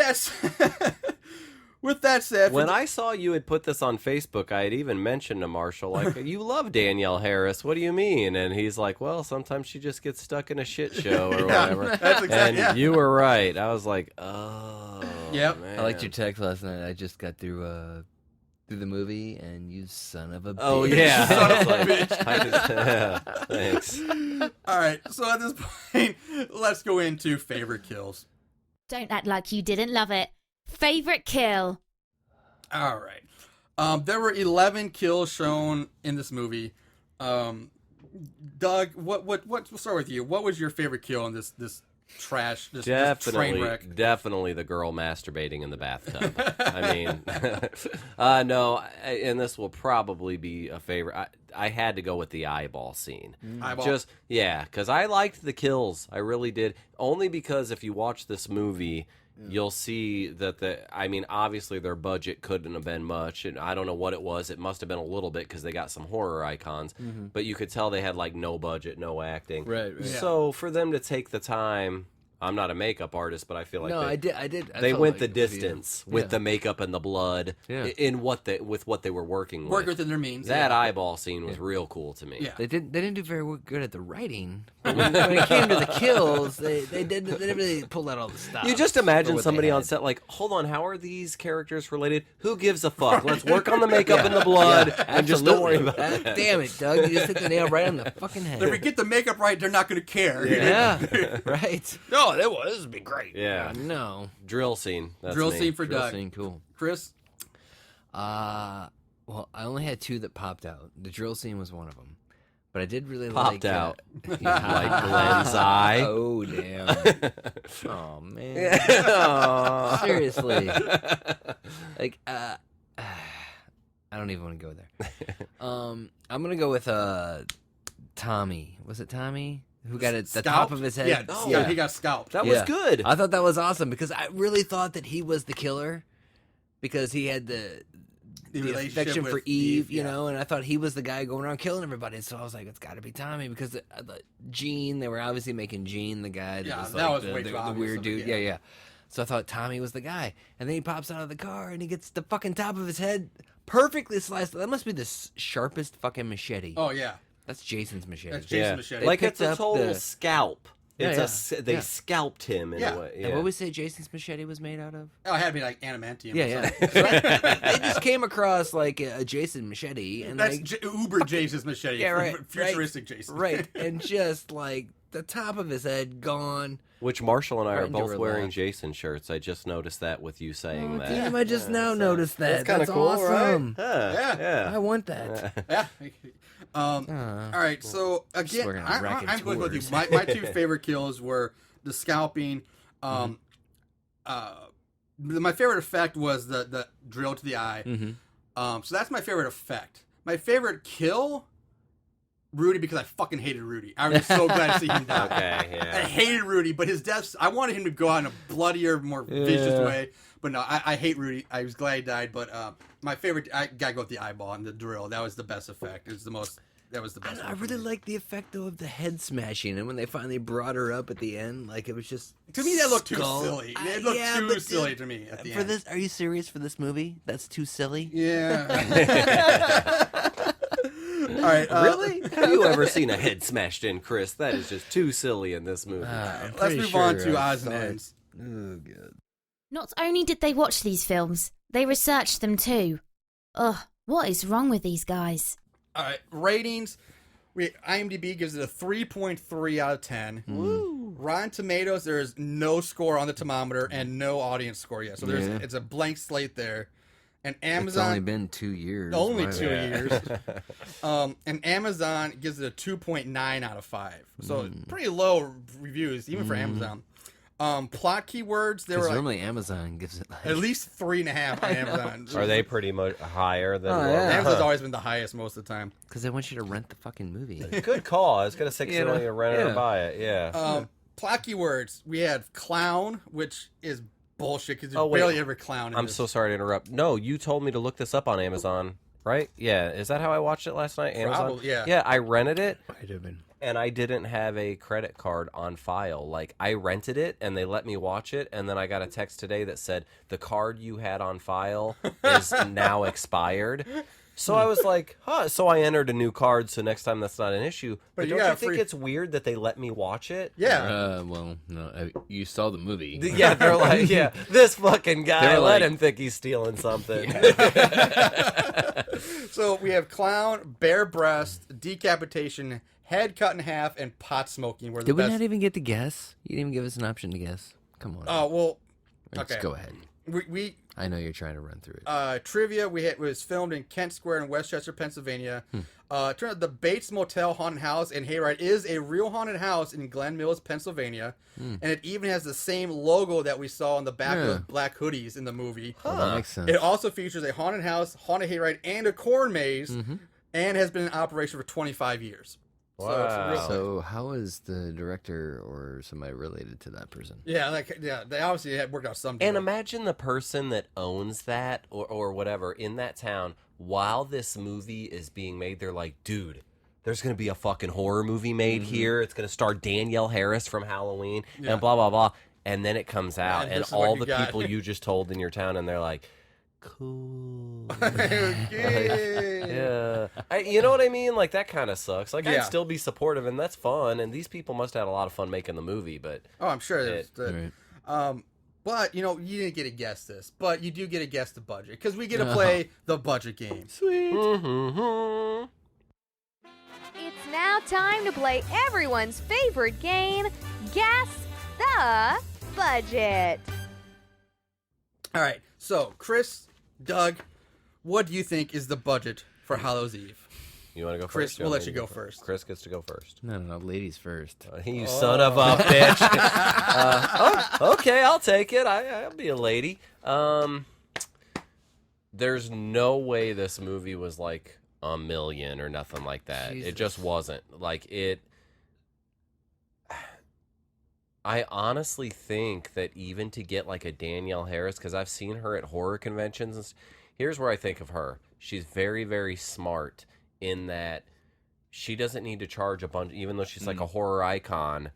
that said, When I saw you had put this on Facebook, I had even mentioned to Marshall, like, you love Danielle Harris. What do you mean? And he's like, well, sometimes she just gets stuck in a shit show or whatever. That's exactly, and you were right. I was like, oh, Yep. man. I liked your text last night. I just got through the movie, and you son of a bitch. Oh, yeah. Son of a I was like, bitch. yeah, thanks. All right, so at this point, let's go into favorite kills. Don't act like you didn't love it. Favorite kill? All right. There were 11 kills shown in this movie. Doug, we'll start with you. What was your favorite kill in this trash, this train wreck? Definitely the girl masturbating in the bathtub. I mean, no, and this will probably be a favorite. I had to go with the eyeball scene. Eyeball? Because I liked the kills. I really did. Only because if you watch this movie, you'll see that obviously their budget couldn't have been much, and I don't know what it was. It must have been a little bit because they got some horror icons, but you could tell they had like no budget, no acting. Right. Yeah. So for them to take the time, I'm not a makeup artist, but I feel like I did. they felt went like the it was you. distance with the makeup and the blood in what they were working Work with. within their means. That yeah. eyeball scene was real cool to me. Yeah. They didn't do very good at the writing. But when it came to the kills, they didn't really pull out all the stuff. You just imagine somebody on set like, hold on, how are these characters related? Who gives a fuck? Let's work on the makeup and the blood and just don't worry about it. Damn it, Doug! You just hit the nail right on the fucking head. If we get the makeup right, they're not going to care. Yeah, right. No, this would be great. Yeah. No. Drill scene. That's Drill me. scene for Drill Doug. scene, cool. Chris? Well, I only had two that popped out. The drill scene was one of them. But I did really Popped like... out. Yeah. Like Glenn's eye. Oh, damn. Oh, man. Seriously. Like, I don't even want to go there. I'm going to go with Tommy. Was it Tommy? Who got it the top of his head? Yeah, Oh. yeah, he got scalped. That was good. I thought that was awesome because I really thought that he was the killer because he had the relationship affection for with Eve, you yeah. know, and I thought he was the guy going around killing everybody. So I was like, it's got to be Tommy because the Gene, they were obviously making Gene the guy that Yeah, was that like was way too the obvious weird of it, dude. yeah. Yeah. So I thought Tommy was the guy. And then he pops out of the car and he gets the fucking top of his head perfectly sliced. That must be the sharpest fucking machete. Oh, yeah. That's Jason's machete. That's Jason Machete. Like They it's a picked up total the- scalp. Yeah, They yeah. scalped him in Yeah. a way. And what we say Jason's machete was made out of? Oh, it had to be like adamantium. Yeah, or yeah. something. They just came across like a Jason machete, and That's like, Uber Jason's Machete. yeah, right, Futuristic right, Jason. right, and just like the top of his head gone. Which Marshall and I Right are into both her wearing lap. Jason shirts. I just noticed that with you saying that. Damn, I just now noticed that. That's kind of cool, awesome. right? Yeah. Yeah. I want that. Yeah. All right, so we're again, gonna rack I'm going with you. tours. My two favorite kills were the scalping. My favorite effect was the drill to the eye. So that's my favorite effect. My favorite kill, Rudy, because I fucking hated Rudy. I was so glad to see him die. Okay, yeah. I hated Rudy, but his death, I wanted him to go out in a bloodier, more vicious way. But no, I hate Rudy. I was glad he died. But my favorite, I gotta go with the eyeball and the drill. That was the best effect. That was the best. I really like the effect though of the head smashing, and when they finally brought her up at the end, like it was just To me, that looked too skull. silly. It looked too silly to me at the For end. this, are you serious for this movie? That's too silly. Yeah. All right. Really? Have you ever seen a head smashed in, Chris? That is just too silly in this movie. Let's move on to odds and ends. Oh, good. Not only did they watch these films, they researched them too. Ugh, what is wrong with these guys? All right, ratings. IMDb gives it a 3.3 out of 10. Rotten Tomatoes, there is no score on the thermometer and no audience score yet. So it's a blank slate there. And Amazon, It's only been 2 years. only Why- 2 years. And Amazon gives it a 2.9 out of 5. So pretty low reviews, even for Amazon. Plot keywords, there were Because like normally Amazon gives it like at least 3.5 on Amazon. Are they pretty much higher than? Oh, normal? yeah. Amazon's always been the highest most of the time. because they want you to rent the fucking movie. Good call. I was gonna say, 'cause you don't even rent it or Yeah. buy it. Yeah. Plot keywords, we had clown, which is bullshit because Oh, there's wait. barely ever clown in I'm this. so sorry to interrupt. No, you told me to look this up on Amazon, right? Yeah. Is that how I watched it last night? Amazon. Probably, yeah. Yeah, I rented it. Might have been. And I didn't have a credit card on file. Like, I rented it, and they let me watch it, and then I got a text today that said, the card you had on file is now expired. So I was like, huh. So I entered a new card, so next time that's not an issue. But you don't got you a think free- it's weird that they let me watch it? Yeah. Well, no, you saw the movie. Yeah, they're like, yeah, this fucking guy, They're let like- him think he's stealing something. So we have clown, bare breast, decapitation, head cut in half, and pot smoking. Were the Did we best. not even get to guess? You didn't even give us an option to guess. Come on. Oh well. Let's Okay. go ahead. We I know you're trying to run through it. trivia. Was filmed in Kent Square in Westchester, Pennsylvania. Turns out the Bates Motel haunted house in Hayride is a real haunted house in Glen Mills, Pennsylvania, and it even has the same logo that we saw on the back of Yeah. the black hoodies in the movie. Well, that makes sense. It also features a haunted house, haunted hayride, and a corn maze, and has been in operation for 25 years. So it's Wow. real- So how is the director or somebody related to that person? yeah, they obviously had worked out some. And deal. imagine the person that owns that or whatever in that town while this movie is being made. They're like, dude, there's going to be a fucking horror movie made here. It's going to star Danielle Harris from Halloween and blah, blah, blah. And then it comes out And and this is what all you the got. people you just told in your town, and they're like, cool. Yeah. Yeah. You know what I mean? Like, that kind of sucks. Like, Yeah. I'd still be supportive, and that's fun. And these people must have had a lot of fun making the movie, but Oh, I'm sure. It- Right. But you know, you didn't get to guess this, but you do get to guess the budget because we get to play the budget game. Sweet. mm-hmm. It's now time to play everyone's favorite game, Guess the Budget. All right. So, Chris, Doug, what do you think is the budget for Hallows Eve? You want to go Chris, first? we'll want let me you to go first. Chris gets to go first. No, ladies first. You son of a bitch. Okay, I'll take it. I'll be a lady. There's no way this movie was like $1 million or nothing like that. Jesus. It just wasn't. Like it. I honestly think that even to get like a Danielle Harris, because I've seen her at horror conventions. Here's where I think of her. She's very, very smart in that she doesn't need to charge a bunch, even though she's like a horror icon.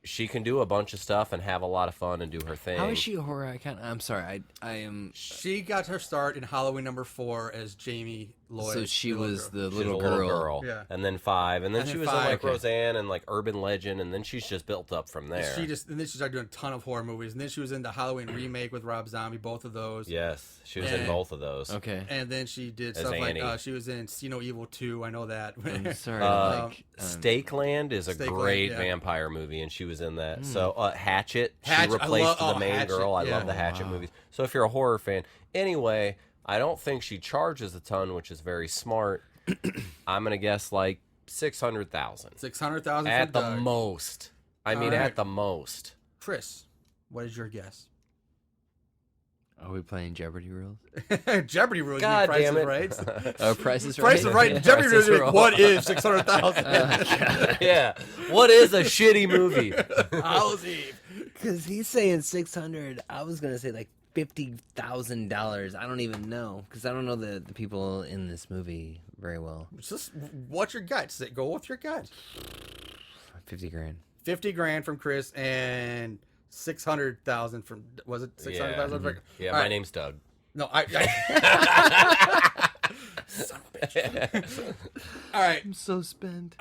She can do a bunch of stuff and have a lot of fun and do her thing. How is she a horror icon? I'm sorry, I am. She got her start in Halloween #4 as Jamie Lloyd. So she little was girl. the She's little a girl. Yeah. And then 5. And then And she then was 5, in like okay. Roseanne and like Urban Legend. And then she's just built up from there. And then she started doing a ton of horror movies. And then she was in the Halloween remake with Rob Zombie, both of those. Yes. She was in And- both of those. Okay. And then she did As stuff Annie. like she was in See No Evil 2. I know that. I'm sorry. Stakeland is a Stakeland, great yeah. vampire movie, and she was in that. So Hatchet, Hatchet, she I replaced love- the main Hatchet, girl. I yeah. love the Hatchet Wow. movies. So if you're a horror fan, anyway, I don't think she charges a ton, which is very smart. I'm gonna guess like 600,000 $600,000 at for the Doug. most. I mean, All right. at the most. Chris, what is your guess? Are we playing Jeopardy rules? Jeopardy rules. God Price damn is it. Right. Oh, Price is Right. Price is Right. Yeah. Jeopardy Price is rules. Wrong. What if 600,000? Yeah. What is a shitty movie? Hallows Eve. Because he's saying 600. I was going to say like $50,000. I don't even know. Because I don't know the people in this movie very well. Just what's your gut? Go with your gut. 50 grand. 50 grand from Chris and 600,000 from, was it 600,000? Yeah, All my right. name's Doug. No, I son of a bitch. All right. I'm so spent.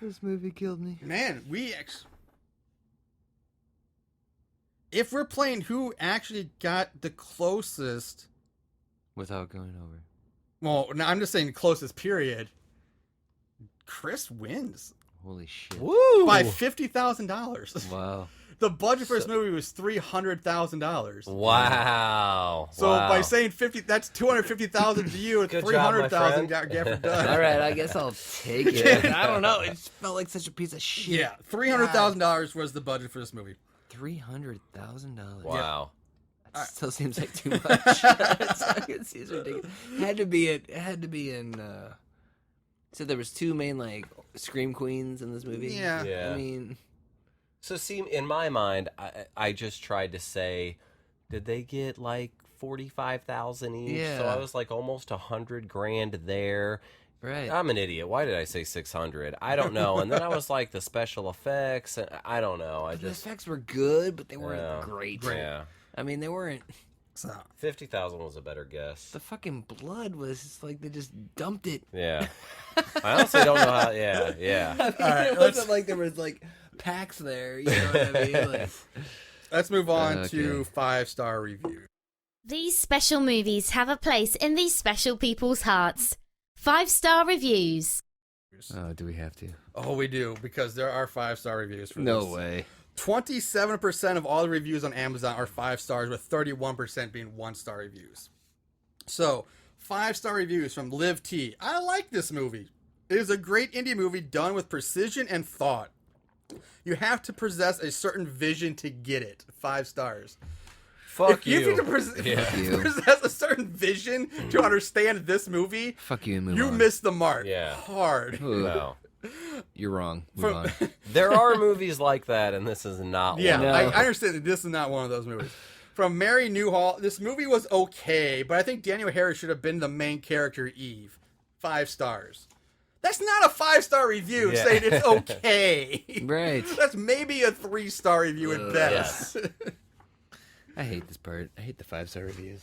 This movie killed me. Man, if we're playing who actually got the closest, Without going over. well, now I'm just saying closest period, Chris wins Holy shit. Woo! by $50,000. Wow. The budget for this movie was $300,000. Wow. So Wow. by saying 50, that's 250,000 to you, and Good job, my 300,000 friend. got Gafford done. All right, I guess I'll take it. I don't know. It just felt like such a piece of shit. Yeah, $300,000 was the budget for this movie. $300,000. Wow. That still seems like too much. It seems ridiculous. It had to be in. So there was two main like scream queens in this movie. Yeah. Yeah. I mean, So see, in my mind, I just tried to say, did they get like 45,000 each? Yeah. So I was like almost 100 grand there. right. I'm an idiot. Why did I say 600? I don't know. And then I was like the special effects, and I don't know. I The just effects were good, but they weren't Yeah. great. yeah. I mean, they weren't. So 50,000 was a better guess. The fucking blood was just like they just dumped it. Yeah. I honestly don't know how. Yeah, yeah. I mean, right, it wasn't like there was like packs there. You know what I mean? Like, let's move on to Okay. 5-star reviews. These special movies have a place in these special people's hearts. 5-star reviews. oh, do we have to? Oh, we do, because there are 5-star reviews for No this. way. 27% of all the reviews on Amazon are 5 stars, with 31% being 1-star reviews. So, 5-star reviews from Liv T. I like this movie. It is a great indie movie done with precision and thought. You have to possess a certain vision to get it. 5 stars. Fuck If you you. need to Yeah. you. possess a certain vision to understand this movie, Fuck you and move you on. missed the mark. Yeah. Hard. Ooh, No. You're wrong. Move on. There are movies like that, and this is not Yeah, one. No. I understand that this is not one of those movies. From Mary Newhall, this movie was okay, but I think Daniel Harris should have been the main character, Eve. 5 stars. That's not a 5-star review Yeah. saying it's okay. Right. That's maybe a 3-star review at best. I hate this part. I hate the 5-star reviews.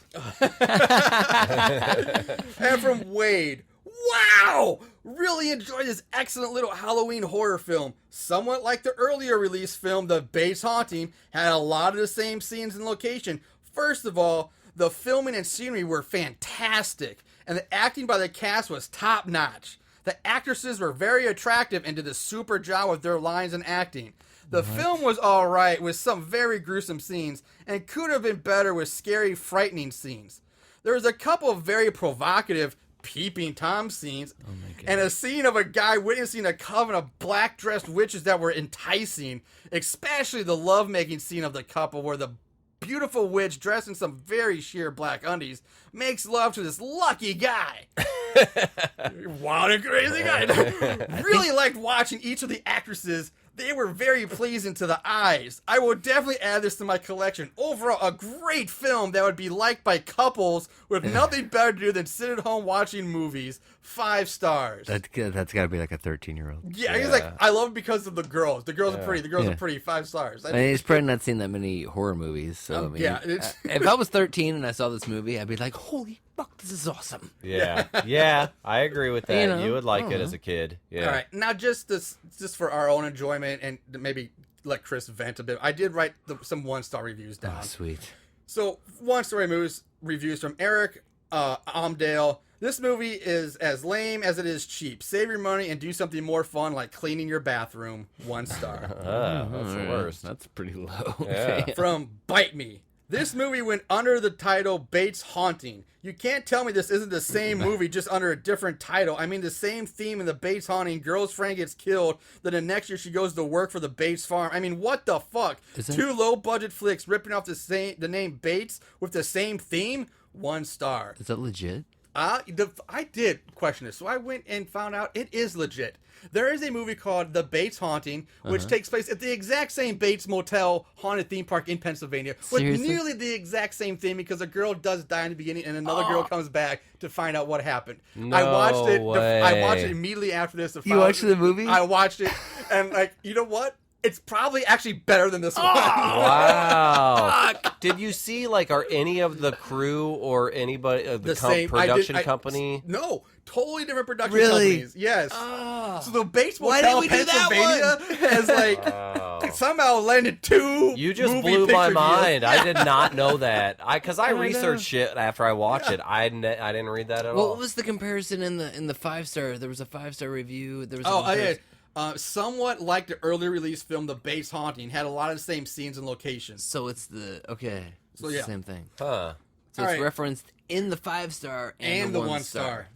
And from Wade, wow! Really enjoyed this excellent little Halloween horror film. Somewhat like the earlier release film, The Bates Haunting, had a lot of the same scenes and location. First of all, the filming and scenery were fantastic, and the acting by the cast was top notch. The actresses were very attractive and did a super job with their lines and acting. The film was alright with some very gruesome scenes, and could have been better with scary, frightening scenes. There was a couple of very provocative peeping Tom scenes, and a scene of a guy witnessing a coven of black-dressed witches that were enticing, especially the lovemaking scene of the couple where the beautiful witch dressed in some very sheer black undies makes love to this lucky guy. Wild and crazy guy. Really liked watching each of the actresses. They were very pleasing to the eyes. I will definitely add this to my collection. Overall, a great film that would be liked by couples with nothing better to do than sit at home watching movies. 5 stars. That's good. That's got to be like a 13-year-old. Yeah, he's like, I love it because of the girls. The girls are pretty. The girls Yeah. are pretty. 5 stars. I mean, he's probably not seen that many horror movies. So I mean, yeah, it's- if I was 13 and I saw this movie, I'd be like, "Holy fuck, this is awesome!" Yeah. Yeah. I agree with that. You know, You would like I it don't as a kid. Yeah. All right, now just for our own enjoyment and maybe let Chris vent a bit. I did write some 1-star reviews down. Oh, sweet. So 1-star reviews from Eric Amdale. This movie is as lame as it is cheap. Save your money and do something more fun like cleaning your bathroom. 1 star. That's the worst. That's pretty low. Yeah. From Bite Me. This movie went under the title Bates Haunting. You can't tell me this isn't the same movie, just under a different title. I mean, the same theme in the Bates Haunting. Girl's friend gets killed. Then the next year she goes to work for the Bates farm. I mean, what the fuck? Two low-budget flicks ripping off the name Bates with the same theme? 1 star. Is that legit? I did question this, so I went and found out it is legit. There is a movie called The Bates Haunting, which takes place at the exact same Bates Motel haunted theme park in Pennsylvania, with Seriously? nearly the exact same theme because a girl does die in the beginning and another girl comes back to find out what happened. I watched it. I watched it immediately after this. You watched the movie? I watched it, and you know what? It's probably actually better than this one. Wow. Did you see, are any of the crew or anybody, production company? No, totally different production Really? companies. Yes. So the Bates Why Motel didn't we do Pennsylvania has somehow landed 2 You just movie blew my picture mind. deals. I did not know that. Because I researched shit after I watched it. I didn't read that at all. What was the comparison in the 5-star? There was a 5-star review. There was Somewhat like the early release film The Bates Haunting, had a lot of the same scenes and locations. So it's the So, the yeah. same thing. Huh. So All it's right. referenced in the 5-star and the 1 star.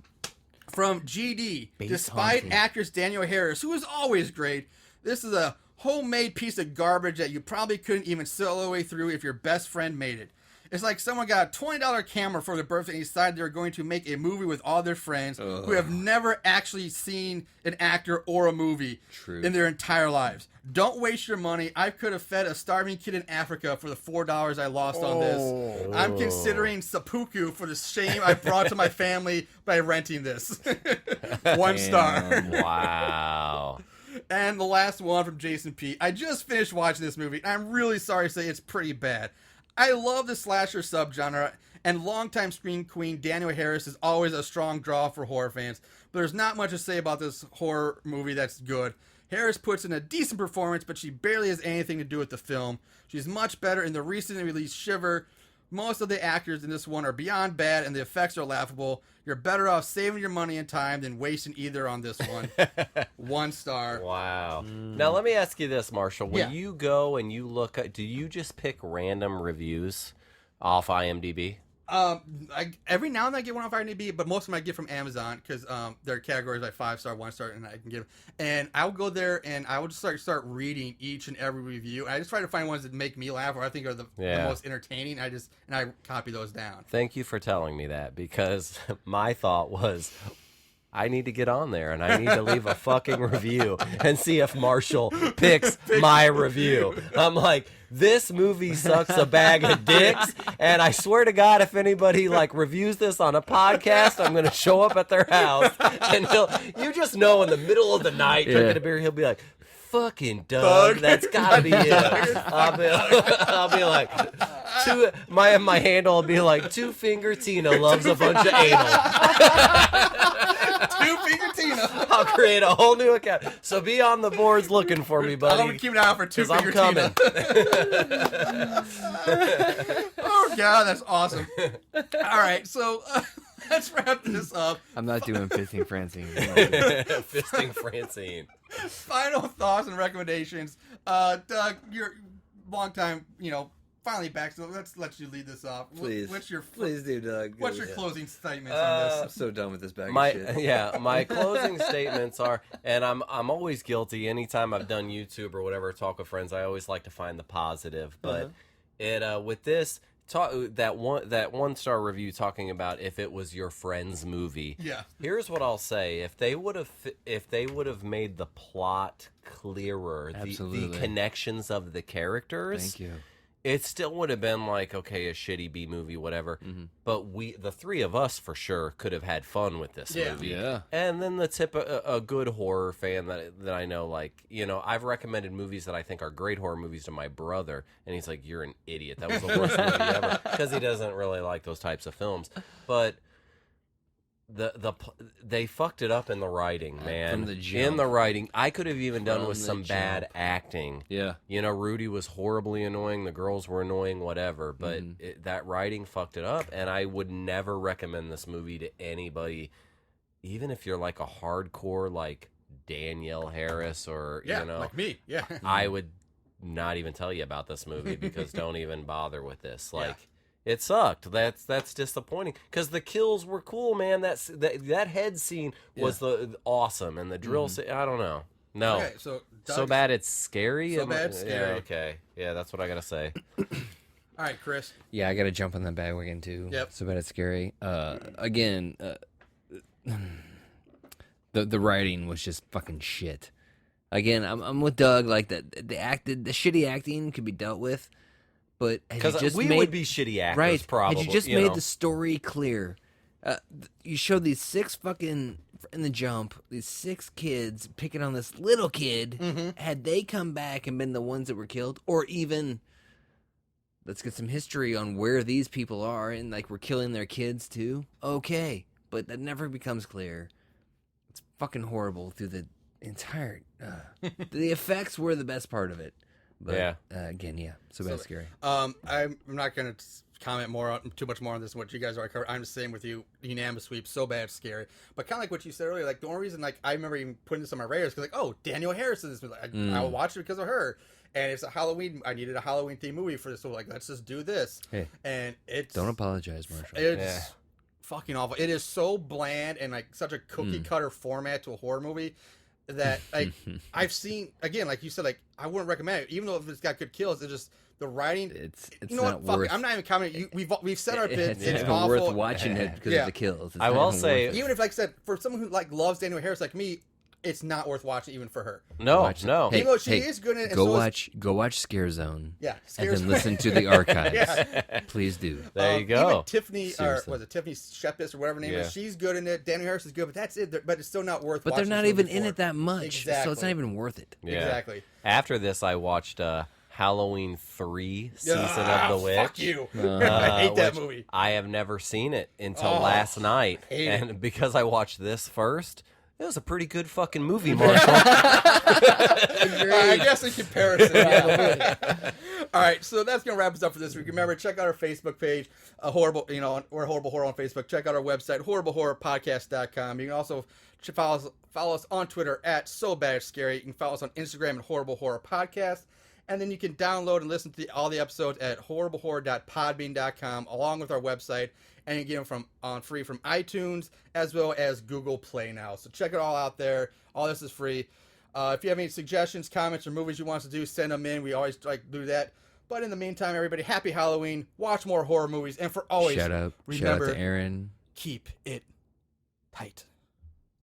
From GD, Bates despite Haunting. actress Danielle Harris, who is always great, this is a homemade piece of garbage that you probably couldn't even sail all the way through if your best friend made it. It's like someone got a $20 camera for their birthday and decided they were going to make a movie with all their friends who have never actually seen an actor or a movie in their entire lives. Don't waste your money. I could have fed a starving kid in Africa for the $4 I lost on this. I'm considering seppuku for the shame I brought to my family by renting this. 1 star. Wow. And the last one from Jason P. I just finished watching this movie, and I'm really sorry to say it's pretty bad. I love the slasher subgenre, and longtime screen queen Danielle Harris is always a strong draw for horror fans, but there's not much to say about this horror movie that's good. Harris puts in a decent performance, but she barely has anything to do with the film. She's much better in the recently released Shiver. Most of the actors in this one are beyond bad, and the effects are laughable. You're better off saving your money and time than wasting either on this one. 1 star. Wow. Now, let me ask you this, Marshall. When Yeah. you go and you look at, do you just pick random reviews off IMDb? Every now and then I get one off IMDb, but most of them I get from Amazon because there are categories like 5-star, 1 star, and I can give. And I will go there and I will just start reading each and every review. And I just try to find ones that make me laugh or I think are the most entertaining. I copy those down. Thank you for telling me that, because my thought was, I need to get on there and I need to leave a fucking review and see if Marshall picks my review. I'm like, this movie sucks a bag of dicks, and I swear to God, if anybody reviews this on a podcast, I'm gonna show up at their house and you just know in the middle of the night drinking a beer, he'll be like, fucking Doug, that's gotta be it. I'll be like, my handle will be like, 2-finger Tina loves a bunch of anal. 2-finger Tina. I'll create a whole new account. So be on the boards looking for me, buddy. I'm gonna keep an eye out for 2-finger I'm Tina. Oh God, that's awesome. All right, so let's wrap this up. I'm not doing Fisting Francine. Fisting Francine. Final thoughts and recommendations. Doug, you're long time, finally back, so let's let you lead this off. Please. Please do, Doug. What's your closing statements on this? I'm so done with this bag of shit. My closing statements are, and I'm always guilty. Anytime I've done YouTube or whatever, talk with friends, I always like to find the positive. But with this, that 1-star review talking about if it was your friend's movie. Yeah. Here's what I'll say: if they would have made the plot clearer, the connections of the characters. Thank you. It still would have been like, okay, a shitty B movie, whatever. But the 3 of us for sure could have had fun with this movie. Yeah. And then a good horror fan that I know, I've recommended movies that I think are great horror movies to my brother, and he's like, "You're an idiot. That was the worst movie ever," because he doesn't really like those types of films. But they fucked it up in the writing, man. From the jump. In the writing, I could have even done with From some the bad jump. acting. Yeah. Rudy was horribly annoying. The girls were annoying, whatever. But that writing fucked it up, and I would never recommend this movie to anybody, even if you're like a hardcore Danielle Harris or like me. Yeah. I would not even tell you about this movie because don't even bother with this. Like, it sucked. That's disappointing because the kills were cool, man. That head scene was awesome, and the drill. I don't know. No, Okay, so bad it's scary. So bad it's scary. Yeah, okay, yeah, that's what I gotta say. All right, Chris. Yeah, I got to jump on that bandwagon too. Yep. So bad it's scary. Again, the writing was just fucking shit. Again, I'm with Doug. Like the shitty acting could be dealt with, but Because we would be shitty actors, right? probably. Had you just made the story clear, you showed these 6 fucking in the jump, these 6 kids picking on this little kid. Had they come back and been the ones that were killed, or even let's get some history on where these people are and like we're killing their kids too. Okay, but that never becomes clear. It's fucking horrible through the entire. The effects were the best part of it. But, again, so bad scary. I'm not going to comment too much more on this than what you guys already covered. I'm the same with you. Unanimous sweep, so bad scary. But kind of like what you said earlier, like the only reason like I remember even putting this on my radar is because like, oh, Danielle Harris is this. I will watch it because of her. And it's a Halloween. I needed a Halloween themed movie for this, so like let's just do this. Hey, and it's don't apologize, Marshall. It's fucking awful. It is so bland and like such a cookie cutter format to a horror movie that like I've seen again, like you said, like I wouldn't recommend it, even though if it's got good kills. It's just the writing. It's you know not what? Fuck worth. it. I'm not even commenting. We've said our bits. It's It's not awful. worth watching it because of the kills. It's I not will even say, worth it. Even if, like I said, for someone who like loves Danielle Harris like me, it's not worth watching even for her. No. Even though she is good in it. And Go watch Scare Zone. Yeah, and then listen to the archives. Please do. There you go. Even Tiffany, or Seriously. was it Tiffany Shepis or whatever her name is? She's good in it. Danielle Harris is good, but that's it. But it's still not worth. But they're watching not this even movie in for. it that much, so it's Exactly. not even worth it. Yeah. Exactly. After this, I watched Halloween 3 Season of the Witch. Fuck you. I hate that which movie. I have never seen it until last night. And because I watched this first, it was a pretty good fucking movie, Marshall. I guess in comparison. All right, so that's gonna wrap us up for this week. Remember, check out our Facebook page, we're Horrible Horror on Facebook. Check out our website, horriblehorrorpodcast.com. You can also follow us on Twitter at SoBadScary. You can follow us on Instagram at Horrible Horror Podcast. And then you can download and listen to all the episodes at horriblehorror.podbean.com along with our website. And you get them free from iTunes as well as Google Play now. So check it all out there. All this is free. If you have any suggestions, comments, or movies you want us to do, send them in. We always like to do that. But in the meantime, everybody, happy Halloween. Watch more horror movies. And for always, Shout out remember, to Aaron. keep it tight.